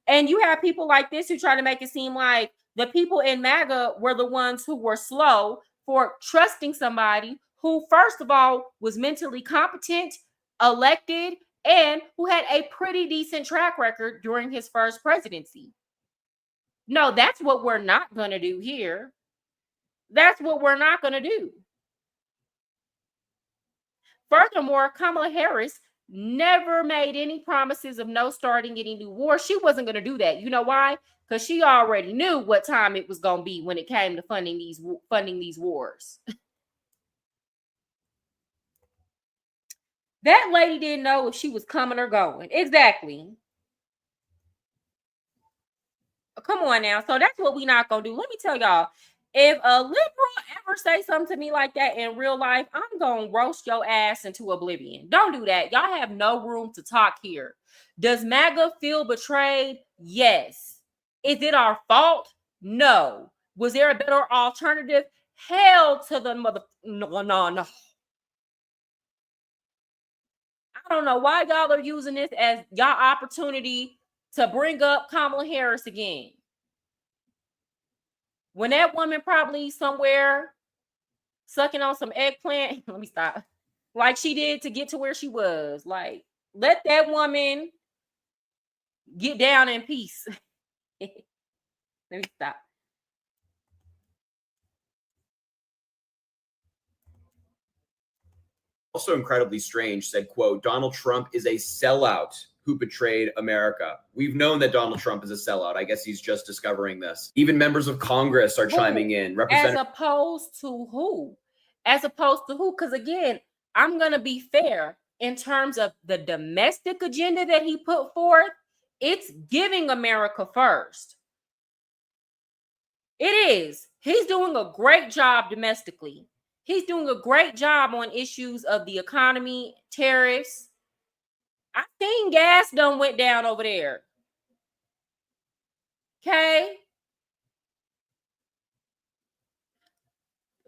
And you have people like this who try to make it seem like the people in MAGA were the ones who were slow for trusting somebody who, first of all, was mentally competent, elected, and who had a pretty decent track record during his first presidency. No, that's what we're not going to do here. That's what we're not going to do. Furthermore, Kamala Harris never made any promises of no starting any new war. She wasn't going to do that. You know why? Because she already knew what time it was going to be when it came to funding these wars. That lady didn't know if she was coming or going. Exactly. Come on now. So that's what we're not going to do. Let me tell y'all, if a liberal ever say something to me like that in real life, I'm going to roast your ass into oblivion. Don't do that. Y'all have no room to talk here. Does MAGA feel betrayed? Yes. Is it our fault? No. Was there a better alternative? Hell to the mother. No. I don't know why y'all are using this as y'all opportunity to bring up Kamala Harris again. When that woman probably somewhere sucking on some eggplant, let me stop, like she did to get to where she was. Like, let that woman get down in peace. Let me stop. Also incredibly strange, said, quote, Donald Trump is a sellout who betrayed America. We've known that Donald Trump is a sellout. I guess he's just discovering this. Even members of Congress are chiming in. As opposed to who? As opposed to who? Because again, I'm going to be fair in terms of the domestic agenda that he put forth. It's giving America first. It is. He's doing a great job domestically. He's doing a great job on issues of the economy, tariffs. I seen gas done went down over there. Okay.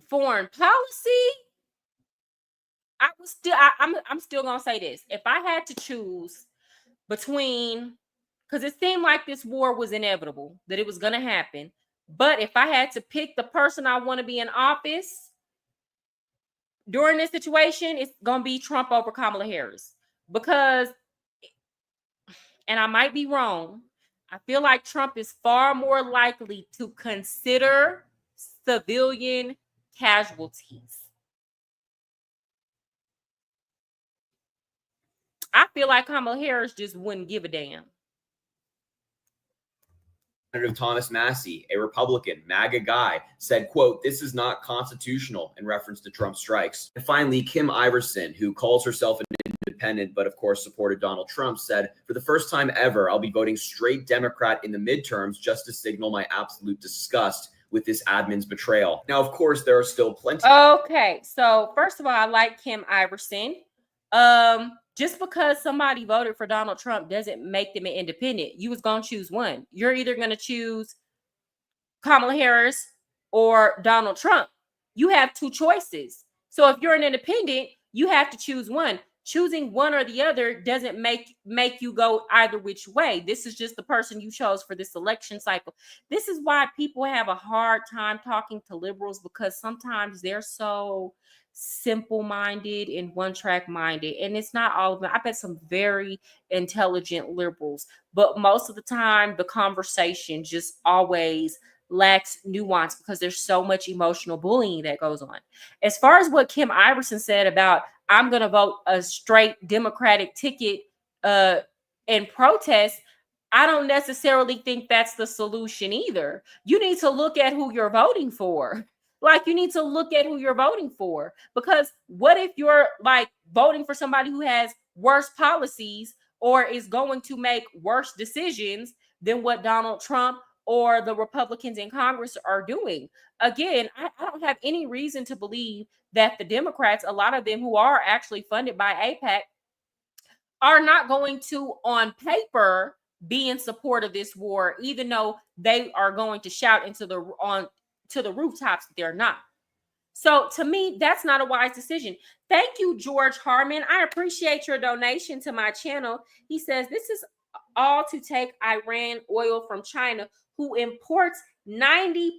Foreign policy. I'm still gonna say this. If I had to choose between, because it seemed like this war was inevitable, that it was gonna happen. But if I had to pick the person I want to be in office during this situation, it's gonna be Trump over Kamala Harris. Because, and I might be wrong, I feel like Trump is far more likely to consider civilian casualties. I feel like Kamala Harris just wouldn't give a damn. Senator Thomas Massey, a Republican, MAGA guy, said, quote, this is not constitutional, in reference to Trump strikes. And finally, Kim Iverson, who calls herself an independent, but of course supported Donald Trump, said, for the first time ever, I'll be voting straight Democrat in the midterms just to signal my absolute disgust with this admin's betrayal. Now, of course, there are still plenty. Okay, so first of all, I like Kim Iverson. Just because somebody voted for Donald Trump doesn't make them an independent. You was going to choose one. You're either going to choose Kamala Harris or Donald Trump. You have two choices. So if you're an independent, you have to choose one. Choosing one or the other doesn't make you go either which way. This is just the person you chose for this election cycle. This is why people have a hard time talking to liberals, because sometimes they're so simple-minded and one-track minded, and it's not all of them. I bet some very intelligent liberals, but most of the time the conversation just always lacks nuance because there's so much emotional bullying that goes on. As far as what Kim Iverson said about I'm going to vote a straight Democratic ticket in protest, I don't necessarily think that's the solution either. You need to look at who you're voting for. Like, you need to look at who you're voting for, because what if you're like voting for somebody who has worse policies or is going to make worse decisions than what Donald Trump or the Republicans in Congress are doing. Again, I don't have any reason to believe that the Democrats, a lot of them who are actually funded by AIPAC, are not going to, on paper, be in support of this war, even though they are going to shout to the rooftops that they're not. So to me, that's not a wise decision. Thank you, George Harmon. I appreciate your donation to my channel. He says this is all to take Iran oil from China, who imports 90%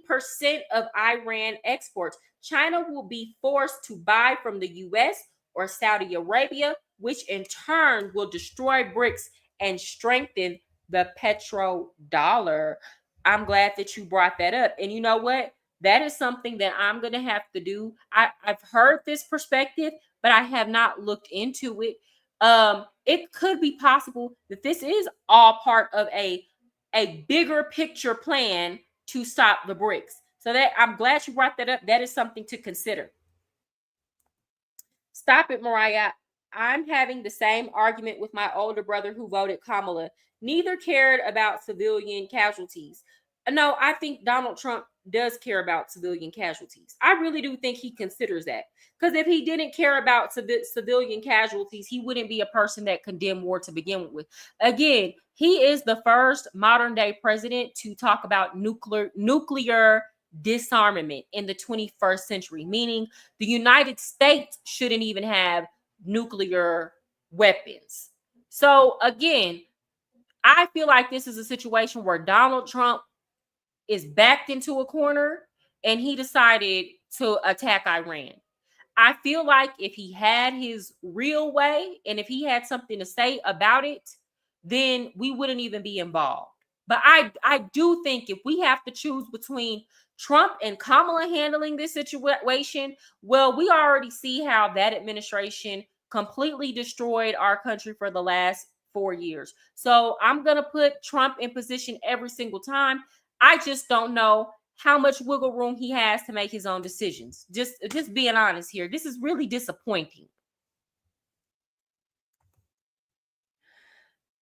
of Iran exports. China will be forced to buy from the US or Saudi Arabia, which in turn will destroy BRICS and strengthen the petrodollar. I'm glad that you brought that up. And you know what? That is something that I'm going to have to do. I've heard this perspective, but I have not looked into it. It could be possible that this is all part of a bigger picture plan to stop the BRICS. So that I'm glad you brought that up. That is something to consider. Stop it, Mariah. I'm having the same argument with my older brother who voted Kamala. Neither cared about civilian casualties. No, I think Donald Trump does care about civilian casualties. I really do think he considers that. Because if he didn't care about civilian casualties, he wouldn't be a person that condemned war to begin with. Again, he is the first modern day president to talk about nuclear disarmament in the 21st century, meaning the United States shouldn't even have nuclear weapons. So again, I feel like this is a situation where Donald Trump is backed into a corner and he decided to attack Iran. I feel like if he had his real way and if he had something to say about it, then we wouldn't even be involved. But I do think if we have to choose between Trump and Kamala handling this situation, well, we already see how that administration completely destroyed our country for the last 4 years. So I'm going to put Trump in position every single time. I just don't know how much wiggle room he has to make his own decisions. Just being honest here. This is really disappointing.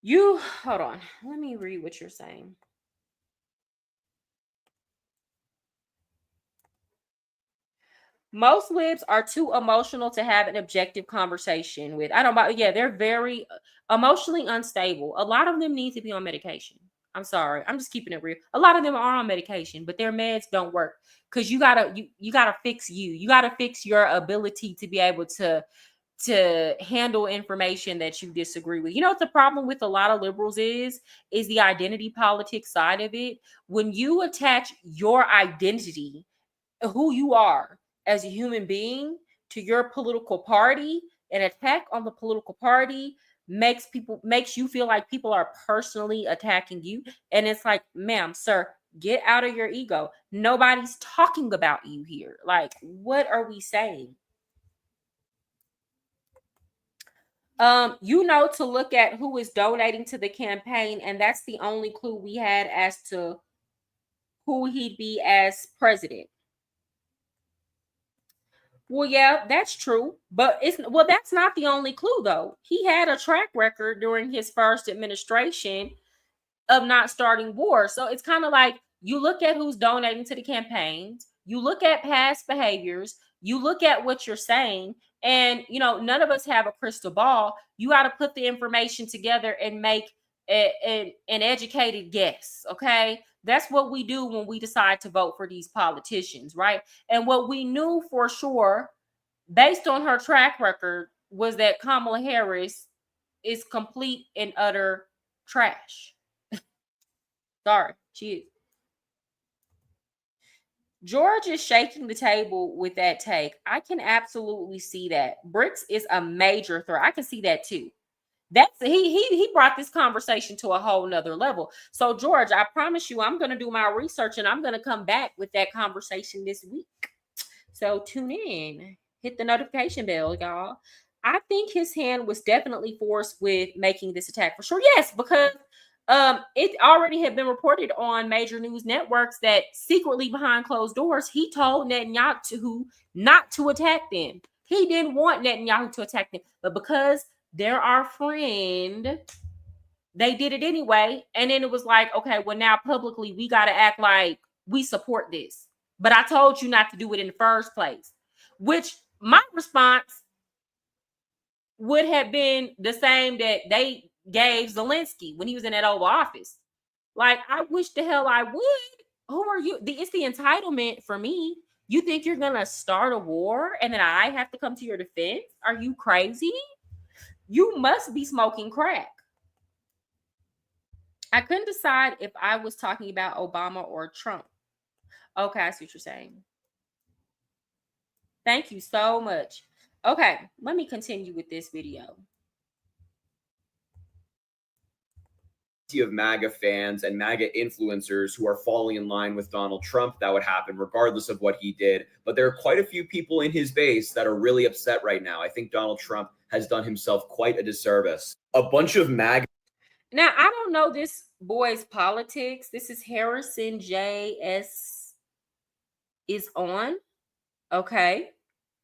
Hold on. Let me read what you're saying. Most libs are too emotional to have an objective conversation with. They're very emotionally unstable. A lot of them need to be on medication. I'm sorry. I'm just keeping it real. A lot of them are on medication, but their meds don't work because you gotta fix you. You gotta fix your ability to be able to handle information that you disagree with. You know what the problem with a lot of liberals is the identity politics side of it. When you attach your identity, who you are as a human being, to your political party, an attack on the political party makes you feel like people are personally attacking you. And it's like, ma'am, sir, get out of your ego. Nobody's talking about you here. Like, what are we saying? To look at who is donating to the campaign, and that's the only clue we had as to who he'd be as president. Well, yeah, that's true. But that's not the only clue, though. He had a track record during his first administration of not starting wars. So it's kind of like you look at who's donating to the campaigns, you look at past behaviors, you look at what you're saying, and none of us have a crystal ball. You got to put the information together and make an educated guess. Okay. That's what we do when we decide to vote for these politicians, right? And what we knew for sure, based on her track record, was that Kamala Harris is complete and utter trash. Sorry, she is. George is shaking the table with that take. I can absolutely see that. BRICS is a major threat. I can see that too. He brought this conversation to a whole nother level. So George, I promise you, I'm going to do my research and I'm going to come back with that conversation this week. So tune in, hit the notification bell, y'all. I think his hand was definitely forced with making this attack for sure. Yes, because it already had been reported on major news networks that secretly behind closed doors, he told Netanyahu not to attack them. He didn't want Netanyahu to attack them, but because they're our friend, they did it anyway. And then it was like, okay, well, now publicly we got to act like we support this. But I told you not to do it in the first place, which my response would have been the same that they gave Zelensky when he was in that Oval Office. Like, I wish the hell I would. Who are you? It's the entitlement for me. You think you're going to start a war and then I have to come to your defense? Are you crazy? You must be smoking crack. I couldn't decide if I was talking about Obama or Trump. Okay, I see what you're saying. Thank you so much. Okay, let me continue with this video. Of MAGA fans and MAGA influencers who are falling in line with Donald Trump. That would happen regardless of what he did. But there are quite a few people in his base that are really upset right now. I think Donald Trump has done himself quite a disservice. A bunch of MAGA. Now, I don't know this boy's politics. This is Harrison J.S. is on. Okay.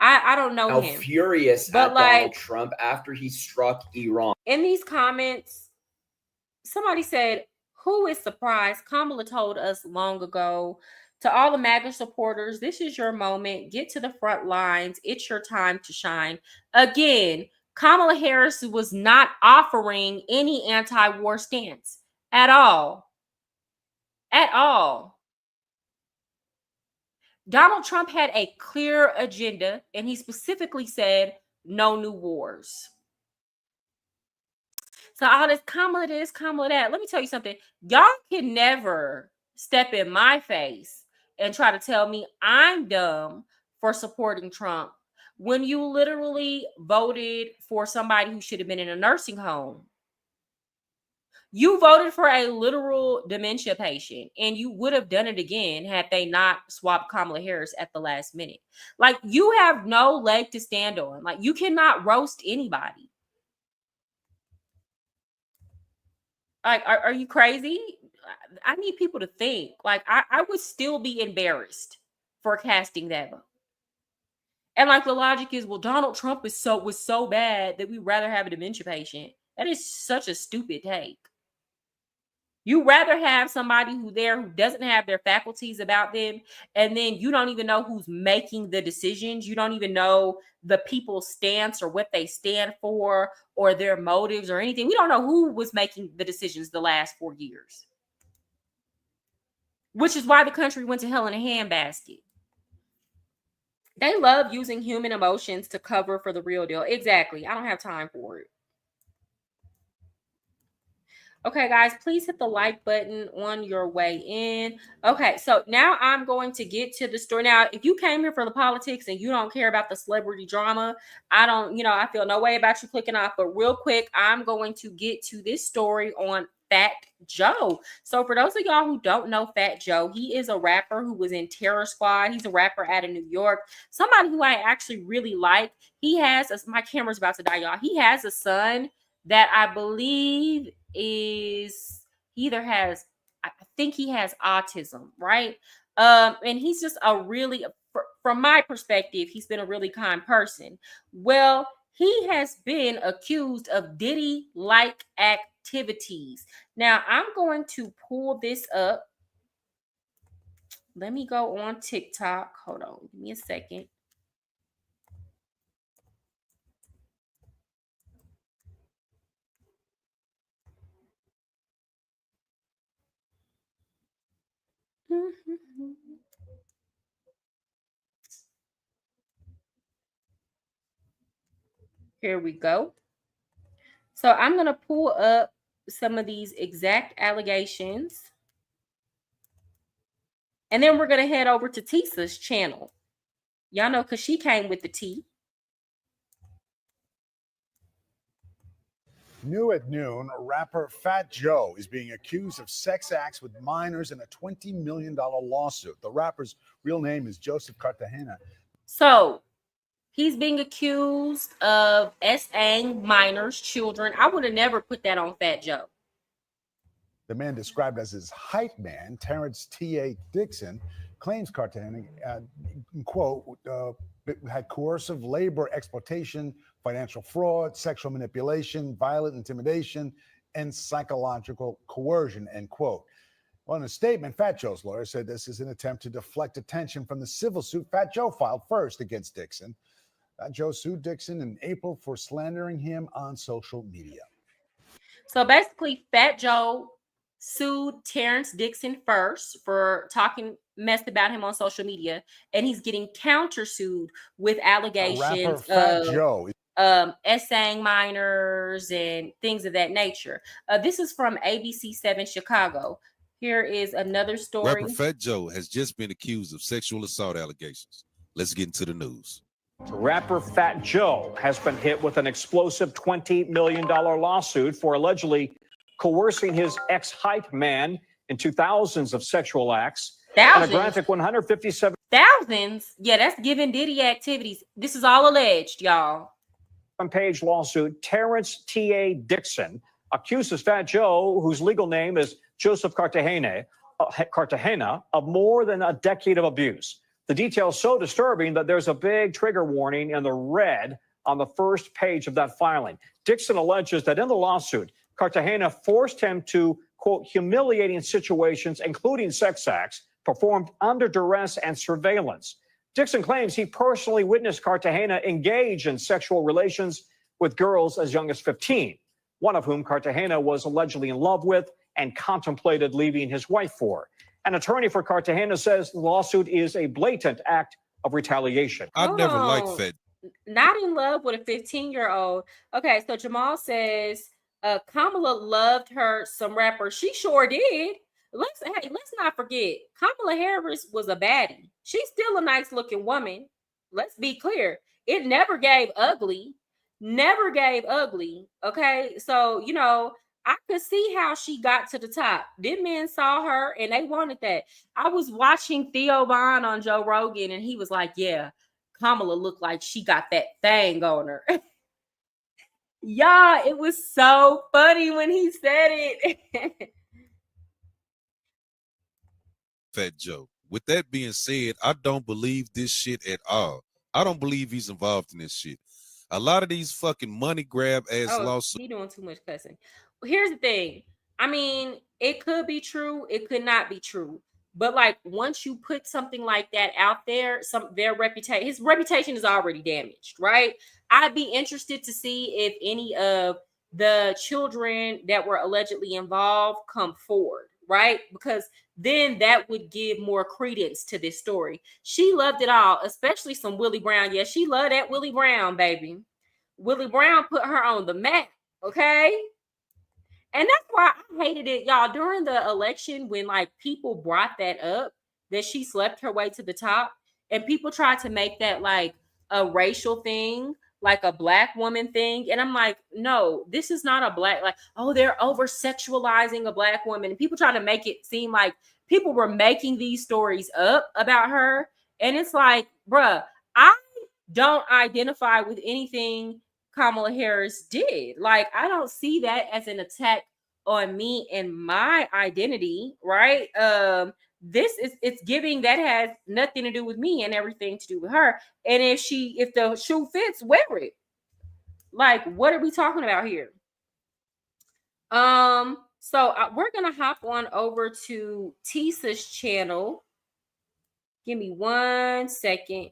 I don't know him. Furious but at like, Donald Trump after he struck Iran. In these comments, somebody said, who is surprised? Kamala told us long ago. To all the MAGA supporters, this is your moment. Get to the front lines. It's your time to shine. Again, Kamala Harris was not offering any anti-war stance at all. At all. Donald Trump had a clear agenda, and he specifically said, no new wars. So all this Kamala this, Kamala that. Let me tell you something. Y'all can never step in my face and try to tell me I'm dumb for supporting Trump when you literally voted for somebody who should have been in a nursing home. You voted for a literal dementia patient, and you would have done it again had they not swapped Kamala Harris at the last minute. Like, you have no leg to stand on. Like, you cannot roast anybody. Like, are you crazy? I need people to think. Like, I would still be embarrassed for casting that vote. And like, the logic is, well, Donald Trump was so bad that we'd rather have a dementia patient. That is such a stupid take. You rather have somebody who doesn't have their faculties about them, and then you don't even know who's making the decisions. You don't even know the people's stance or what they stand for or their motives or anything. We don't know who was making the decisions the last 4 years, which is why the country went to hell in a handbasket. They love using human emotions to cover for the real deal. Exactly. I don't have time for it. Okay, guys, please hit the like button on your way in. Okay, so now I'm going to get to the story. Now, if you came here for the politics and you don't care about the celebrity drama, I feel no way about you clicking off. But real quick, I'm going to get to this story on Fat Joe. So for those of y'all who don't know Fat Joe, he is a rapper who was in Terror Squad. He's a rapper out of New York. Somebody who I actually really like. My camera's about to die, y'all. He has a son that I believe I think he has autism, right? And he's just from my perspective, he's been a really kind person. Well, he has been accused of Diddy-like activities. Now, I'm going to pull this up. Let me go on TikTok. Hold on, give me a second. Here we go. So I'm going to pull up some of these exact allegations. And then we're going to head over to Tisa's channel. Y'all know, because she came with the tea. New at noon, rapper Fat Joe is being accused of sex acts with minors in a $20 million lawsuit. The rapper's real name is Joseph Cartagena. So he's being accused of S.A.ing minors, children. I would have never put that on Fat Joe. The man described as his hype man, Terrence T.A. Dixon, claims Cartagena, quote, had coercive labor exploitation, financial fraud, sexual manipulation, violent intimidation, and psychological coercion, end quote. Well, in a statement, Fat Joe's lawyer said this is an attempt to deflect attention from the civil suit Fat Joe filed first against Dixon. Fat Joe sued Dixon in April for slandering him on social media. So basically, Fat Joe sued Terrence Dixon first for talking mess about him on social media, and he's getting countersued with allegations Fat Joe essaying minors and things of that nature. This is from ABC 7 Chicago. Here is another story. Rapper Fat Joe has just been accused of sexual assault allegations. Let's get into the news. Rapper Fat Joe has been hit with an explosive $20 million lawsuit for allegedly coercing his ex-hype man into thousands of sexual acts. Thousands? And a graphic 157. Thousands? Yeah, that's giving Diddy activities. This is all alleged, y'all. Page lawsuit. Terrence T.A. Dixon accuses Fat Joe, whose legal name is Joseph Cartagena, of more than a decade of abuse. The details so disturbing that there's a big trigger warning in the red on the first page of that filing. Dixon alleges that in the lawsuit, Cartagena forced him to, quote, humiliating situations, including sex acts, performed under duress and surveillance. Dixon claims he personally witnessed Cartagena engage in sexual relations with girls as young as 15, one of whom Cartagena was allegedly in love with and contemplated leaving his wife for. An attorney for Cartagena says the lawsuit is a blatant act of retaliation. I never liked Fat. Not in love with a 15-year-old. Okay, so Jamal says Kamala loved her some rapper. She sure did. Let's not forget, Kamala Harris was a baddie. She's still a nice looking woman. Let's be clear. It never gave ugly. Never gave ugly. Okay, so you know, I could see how she got to the top. Them men saw her and they wanted that. I was watching Theo Vaughn on Joe Rogan and he was like, yeah, Kamala looked like she got that thing on her. Yeah, it was so funny when he said it. Fat Joe. With that being said, I don't believe this shit at all. I don't believe he's involved in this shit. A lot of these fucking money grab ass lawsuits. He doing too much cussing. Here's the thing. I mean, it could be true. It could not be true. But like once you put something like that out there, his reputation is already damaged, right? I'd be interested to see if any of the children that were allegedly involved come forward, right? Because then that would give more credence to this story. She loved it all, especially some Willie Brown. Yeah, she loved that Willie Brown, baby. Willie Brown put her on the map, okay? And that's why I hated it, y'all, during the election when like people brought that up, that she slept her way to the top, and people tried to make that like a racial thing, like a black woman thing. And I'm like, no, this is not a black, like, oh, they're over sexualizing a black woman. And people try to make it seem like people were making these stories up about her. And it's like, bruh, I don't identify with anything Kamala Harris did. Like, I don't see that as an attack on me and my identity, right? It's giving that has nothing to do with me and everything to do with her. And if the shoe fits, wear it. Like, what are we talking about here? So we're gonna hop on over to Tisa's channel. Give me 1 second.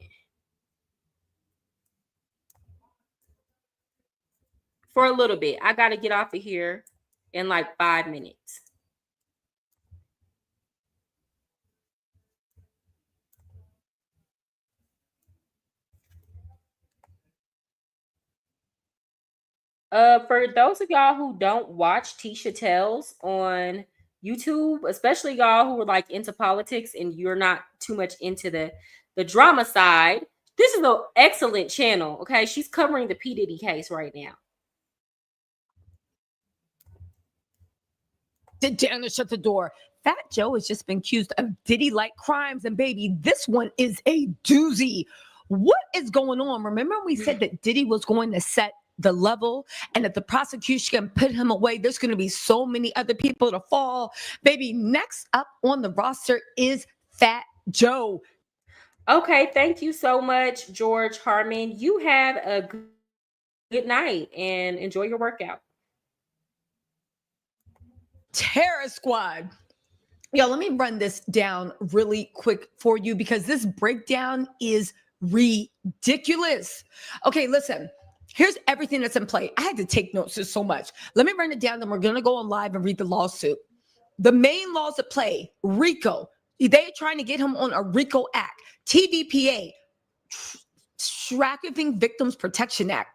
For a little bit. I gotta get off of here in like 5 minutes. For those of y'all who don't watch Tisha Tells on YouTube, especially y'all who are like into politics and you're not too much into the drama side, this is an excellent channel. Okay, she's covering the P. Diddy case right now. Sit down and shut the door. Fat Joe has just been accused of Diddy-like crimes, and baby, this one is a doozy. What is going on? Remember we said that Diddy was going to set the level and that the prosecution can put him away? There's going to be so many other people to fall. Baby, next up on the roster is Fat Joe. Okay, thank you so much, George Harmon. You have a good night and enjoy your workout. Terror Squad. Yo, let me run this down really quick for you because this breakdown is ridiculous. Okay, listen. Here's everything that's in play. I had to take notes. There's so much. Let me run it down, then we're going to go on live and read the lawsuit. The main laws at play, RICO. They're trying to get him on a RICO Act. TVPA, Trafficking Victims Protection Act.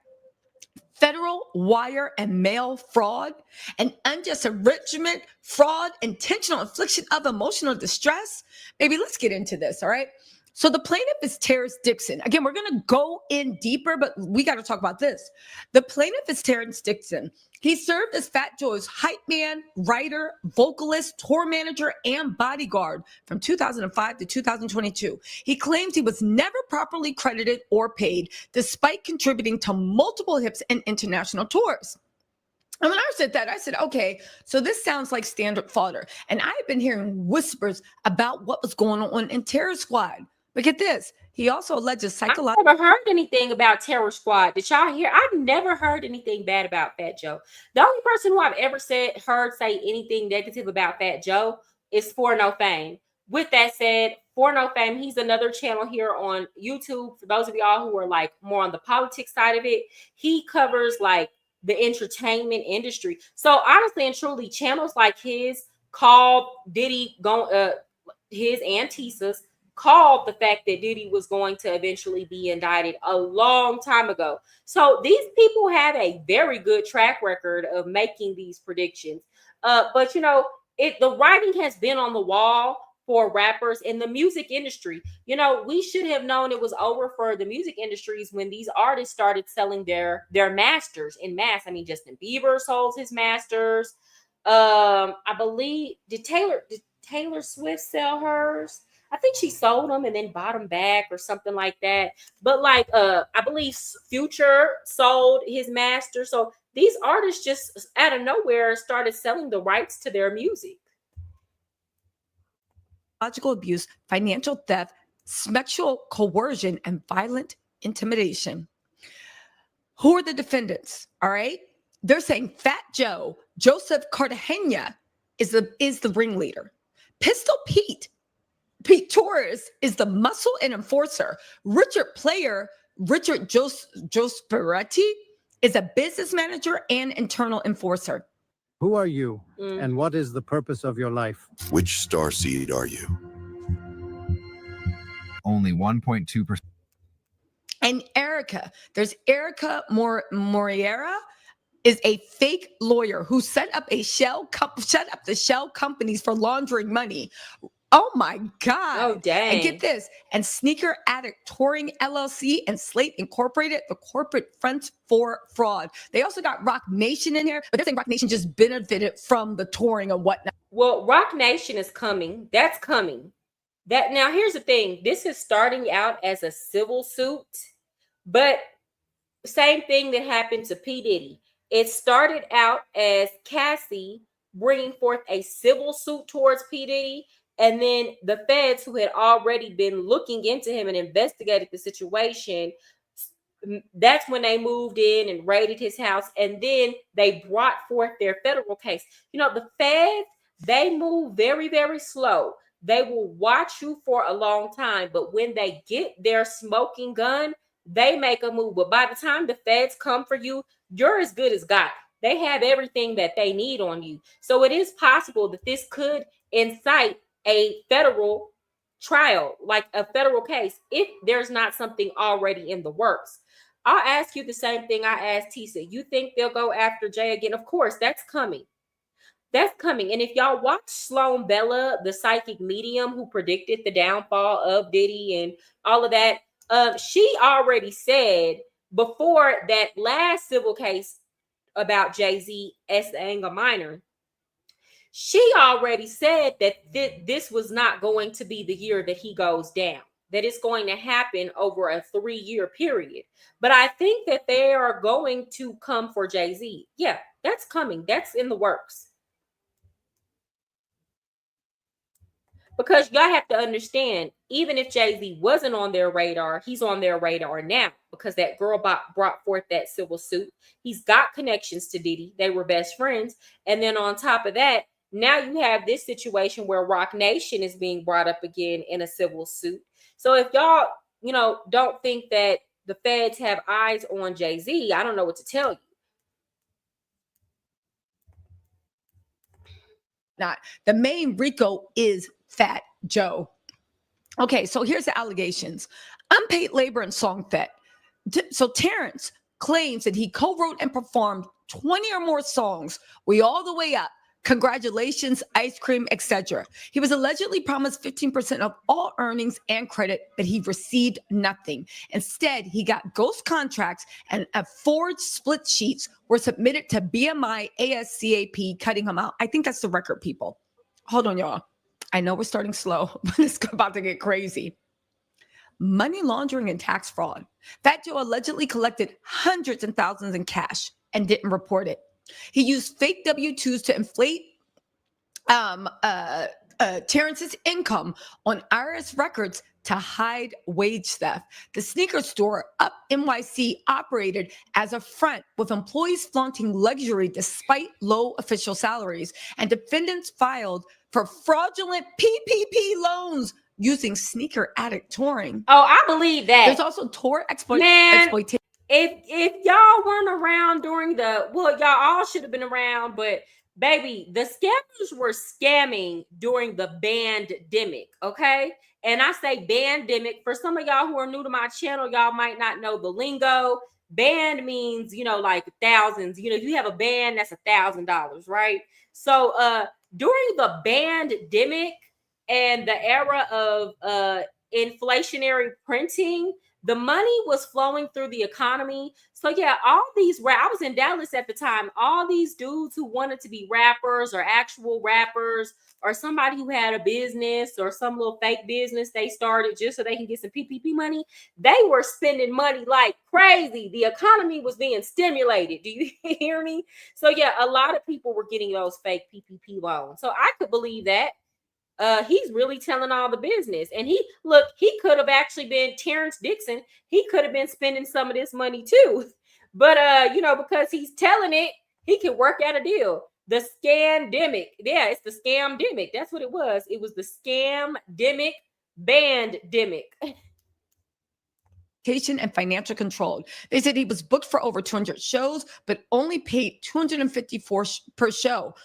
Federal wire and mail fraud, and unjust enrichment, fraud, intentional infliction of emotional distress. Baby, let's get into this, all right? So the plaintiff is Terrence Dixon. Again, we're going to go in deeper, but we got to talk about this. The plaintiff is Terrence Dixon. He served as Fat Joe's hype man, writer, vocalist, tour manager, and bodyguard from 2005 to 2022. He claims he was never properly credited or paid, despite contributing to multiple hits and international tours. And when I said that, I said, okay, so this sounds like standard fodder. And I've been hearing whispers about what was going on in Terror Squad. But get this, he also alleges psychological. I've never heard anything about Terror Squad. Did y'all hear? I've never heard anything bad about Fat Joe. The only person who I've ever heard say anything negative about Fat Joe is For No Fame. With that said, For No Fame, he's another channel here on YouTube. For those of y'all who are like more on the politics side of it, he covers like the entertainment industry. So honestly and truly, channels like his called Diddy his and Tisa's called the fact that Diddy was going to eventually be indicted a long time ago. So these people have a very good track record of making these predictions. But you know, the writing has been on the wall for rappers in the music industry. You know, we should have known it was over for the music industries when these artists started selling their masters in mass. I mean, Justin Bieber sold his masters. I believe did Taylor Swift sell hers? I think she sold them and then bought them back or something like that. But like, I believe Future sold his master. So these artists just out of nowhere started selling the rights to their music. Abuse, financial theft, sexual coercion, and violent intimidation. Who are the defendants? All right. They're saying Fat Joe, Joseph Cartagena is the ringleader. Pistol Pete Torres is the muscle and enforcer. Richard Josperetti is a business manager and internal enforcer. Who are you, and what is the purpose of your life? Which starseed are you? Only 1.2%. And Erica, there's Erica Moriera, is a fake lawyer who set up the shell companies for laundering money. Oh my God. Oh, dang. And get this. And Sneaker Addict Touring LLC and Slate Incorporated, the corporate front for fraud. They also got Rock Nation in here, but they're saying Rock Nation just benefited from the touring and whatnot. Well, Rock Nation is coming. That's coming. Now, here's the thing. This is starting out as a civil suit, but same thing that happened to P. Diddy. It started out as Cassie bringing forth a civil suit towards P. Diddy. And then the feds, who had already been looking into him and investigated the situation, that's when they moved in and raided his house. And then they brought forth their federal case. You know, the feds, they move very, very slow. They will watch you for a long time. But when they get their smoking gun, they make a move. But by the time the feds come for you, you're as good as God. They have everything that they need on you. So it is possible that this could incite a federal trial, like a federal case, if there's not something already in the works. I'll ask you the same thing I asked Tisa. You think they'll go after Jay again? Of course, that's coming. That's coming. And if y'all watch Sloan Bella, the psychic medium who predicted the downfall of Diddy and all of that, she already said before that last civil case about Jay-Z as the anger minor, she already said that this was not going to be the year that he goes down, that it's going to happen over a 3-year period. But I think that they are going to come for Jay-Z. Yeah, that's coming. That's in the works. Because y'all have to understand, even if Jay-Z wasn't on their radar, he's on their radar now because that girl brought forth that civil suit. He's got connections to Diddy. They were best friends. And then on top of that, Now you have this situation where Rock Nation is being brought up again in a civil suit. So if y'all, don't think that the feds have eyes on Jay-Z, I don't know what to tell you. Not the main RICO is Fat Joe. Okay, so here's the allegations: unpaid labor and song theft. So Terrence claims that he co-wrote and performed 20 or more songs. We all the way up. Congratulations, ice cream, etc. He was allegedly promised 15% of all earnings and credit, but he received nothing. Instead, he got ghost contracts and forged split sheets were submitted to BMI ASCAP, cutting him out. I think that's the record, people. Hold on, y'all. I know we're starting slow, but it's about to get crazy. Money laundering and tax fraud. Fat Joe allegedly collected hundreds and thousands in cash and didn't report it. He used fake W-2s to inflate Terrence's income on IRS records to hide wage theft. The sneaker store Up NYC operated as a front, with employees flaunting luxury despite low official salaries, and defendants filed for fraudulent PPP loans using sneaker addict touring. Oh, I believe that. There's also tour exploitation. If y'all weren't around during y'all all should have been around, but baby, the scammers were scamming during the bandemic, okay? And I say bandemic, for some of y'all who are new to my channel, y'all might not know the lingo. Band means, like thousands. If you have a band, that's $1,000, right? So during the bandemic and the era of inflationary printing, the money was flowing through the economy. So yeah, all these I was in Dallas at the time. All these dudes who wanted to be rappers or actual rappers, or somebody who had a business or some little fake business they started just so they can get some PPP money, they were spending money like crazy. The economy was being stimulated. Do you hear me? So yeah, a lot of people were getting those fake PPP loans. So I could believe that. He's really telling all the business. And he could have actually been Terrence Dixon. He could have been spending some of this money too. But because he's telling it, he can work out a deal. The scandemic. Yeah, it's the scamdemic. That's what it was. It was the scamdemic bandemic. And financial control. They said he was booked for over 200 shows, but only paid $254 per show,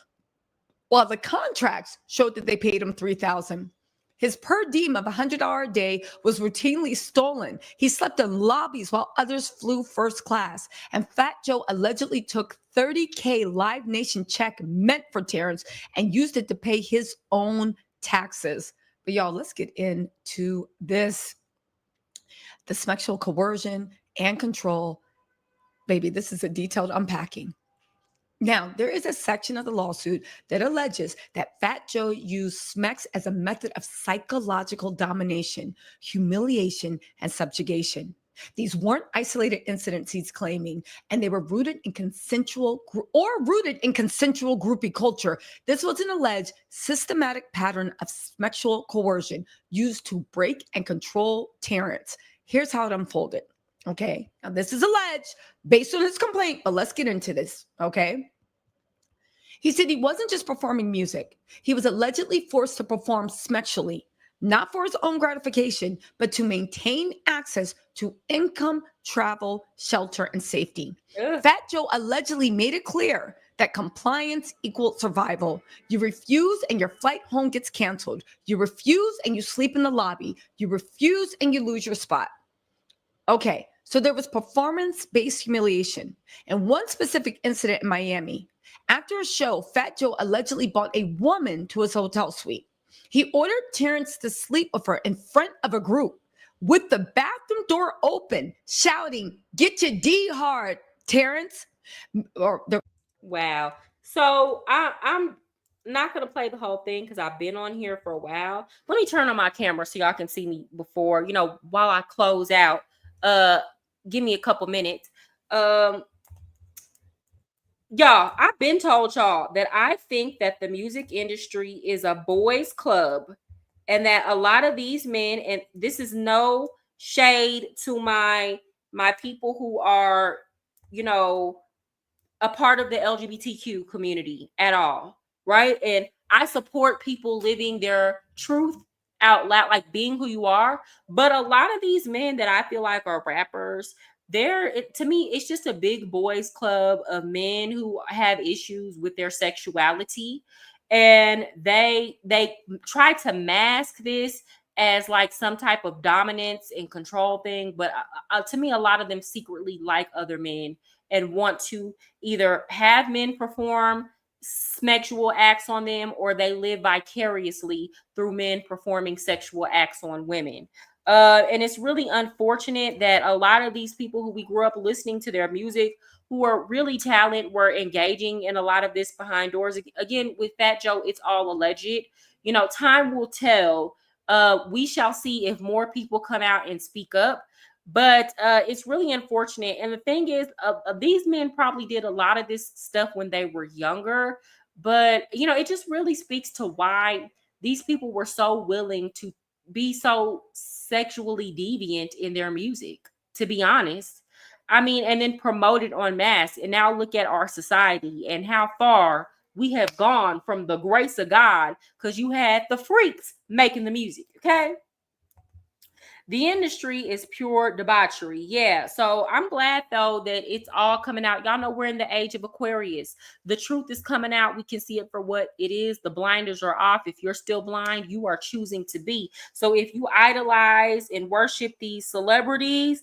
while the contracts showed that they paid him $3,000. His per diem of $100 a day was routinely stolen. He slept in lobbies while others flew first class. And Fat Joe allegedly took $30K Live Nation check meant for Terrence and used it to pay his own taxes. But y'all, let's get into this. The sexual coercion and control. Baby, this is a detailed unpacking. Now, there is a section of the lawsuit that alleges that Fat Joe used SMEX as a method of psychological domination, humiliation, and subjugation. These weren't isolated incidents, he's claiming, and they were rooted in consensual groupie culture. This was an alleged systematic pattern of sexual coercion used to break and control Terrence. Here's how it unfolded. Okay, now this is alleged based on his complaint, but let's get into this, okay? He said he wasn't just performing music. He was allegedly forced to perform sexually, not for his own gratification, but to maintain access to income, travel, shelter, and safety. Fat Joe allegedly made it clear that compliance equals survival. You refuse and your flight home gets canceled. You refuse and you sleep in the lobby. You refuse and you lose your spot. Okay, so there was performance-based humiliation. And one specific incident in Miami, after a show, Fat Joe allegedly brought a woman to his hotel suite. He ordered Terrence to sleep with her in front of a group with the bathroom door open, shouting, "Get your D hard, Terrence." Wow. So I'm not going to play the whole thing because I've been on here for a while. Let me turn on my camera so y'all can see me before, while I close out. Give me a couple minutes. Y'all, I've been told y'all that I think that the music industry is a boys' club, and that a lot of these men, and this is no shade to my people who are, a part of the LGBTQ community at all. right? And I support people living their truth out loud, like being who you are. But a lot of these men that I feel like are rappers, to me, it's just a big boys club of men who have issues with their sexuality, and they try to mask this as like some type of dominance and control thing. But to me, a lot of them secretly like other men and want to either have men perform sexual acts on them, or they live vicariously through men performing sexual acts on women. And it's really unfortunate that a lot of these people who we grew up listening to their music, who are really talented, were engaging in a lot of this behind doors. Again, with Fat Joe, it's all alleged. You know, time will tell. We shall see if more people come out and speak up. But it's really unfortunate. And the thing is, these men probably did a lot of this stuff when they were younger. But, you know, it just really speaks to why these people were so willing to be so sexually deviant in their music, to be honest. I mean, and then promote it en masse. And now look at our society and how far we have gone from the grace of God, because you had the freaks making the music, okay? The industry is pure debauchery. Yeah. So I'm glad, though, that it's all coming out. Y'all know we're in the age of Aquarius. The truth is coming out. We can see it for what it is. The blinders are off. If you're still blind, you are choosing to be. So if you idolize and worship these celebrities,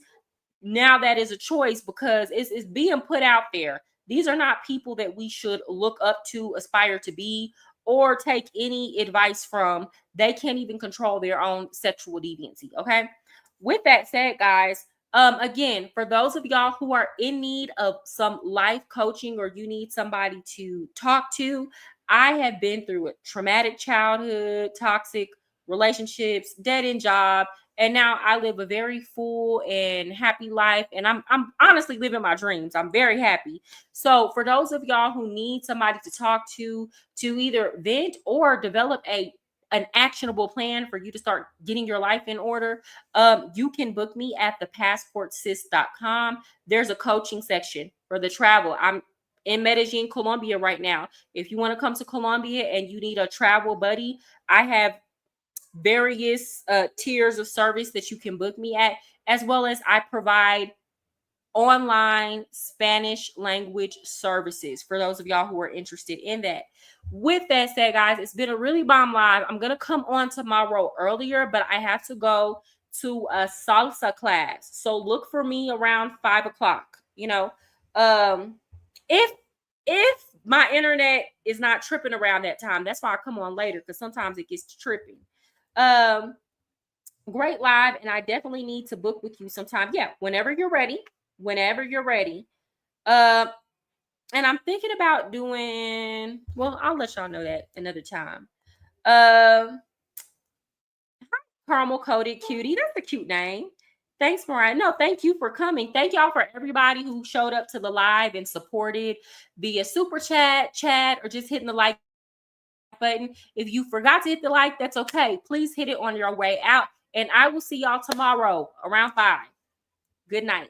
now that is a choice, because it's being put out there. These are not people that we should look up to, aspire to be, or take any advice from. They can't even control their own sexual deviancy. Okay. With that said, guys, again, for those of y'all who are in need of some life coaching, or you need somebody to talk to, I have been through a traumatic childhood, toxic relationships, dead-end job, and now I live a very full and happy life. And I'm honestly living my dreams. I'm very happy. So for those of y'all who need somebody to talk to either vent or develop an actionable plan for you to start getting your life in order, you can book me at ThePassportSis.com. There's a coaching section for the travel. I'm in Medellin, Colombia right now. If you want to come to Colombia and you need a travel buddy, I have various tiers of service that you can book me at, as well as I provide online Spanish language services for those of y'all who are interested in that. With that said, guys, it's been a really bomb live. I'm going to come on tomorrow earlier, but I have to go to a salsa class. So look for me around 5 o'clock. You know, if my internet is not tripping around that time, that's why I come on later, because sometimes it gets tripping. Great live, and I definitely need to book with you sometime. Yeah, whenever you're ready. And I'm thinking about doing, well, I'll let y'all know that another time. Caramel Coated Cutie. That's a cute name. Thanks, Mariah. No, thank you for coming. Thank y'all for everybody who showed up to the live and supported via super chat, or just hitting the like button. If you forgot to hit the like, that's okay. Please hit it on your way out. And I will see y'all tomorrow around 5. Good night.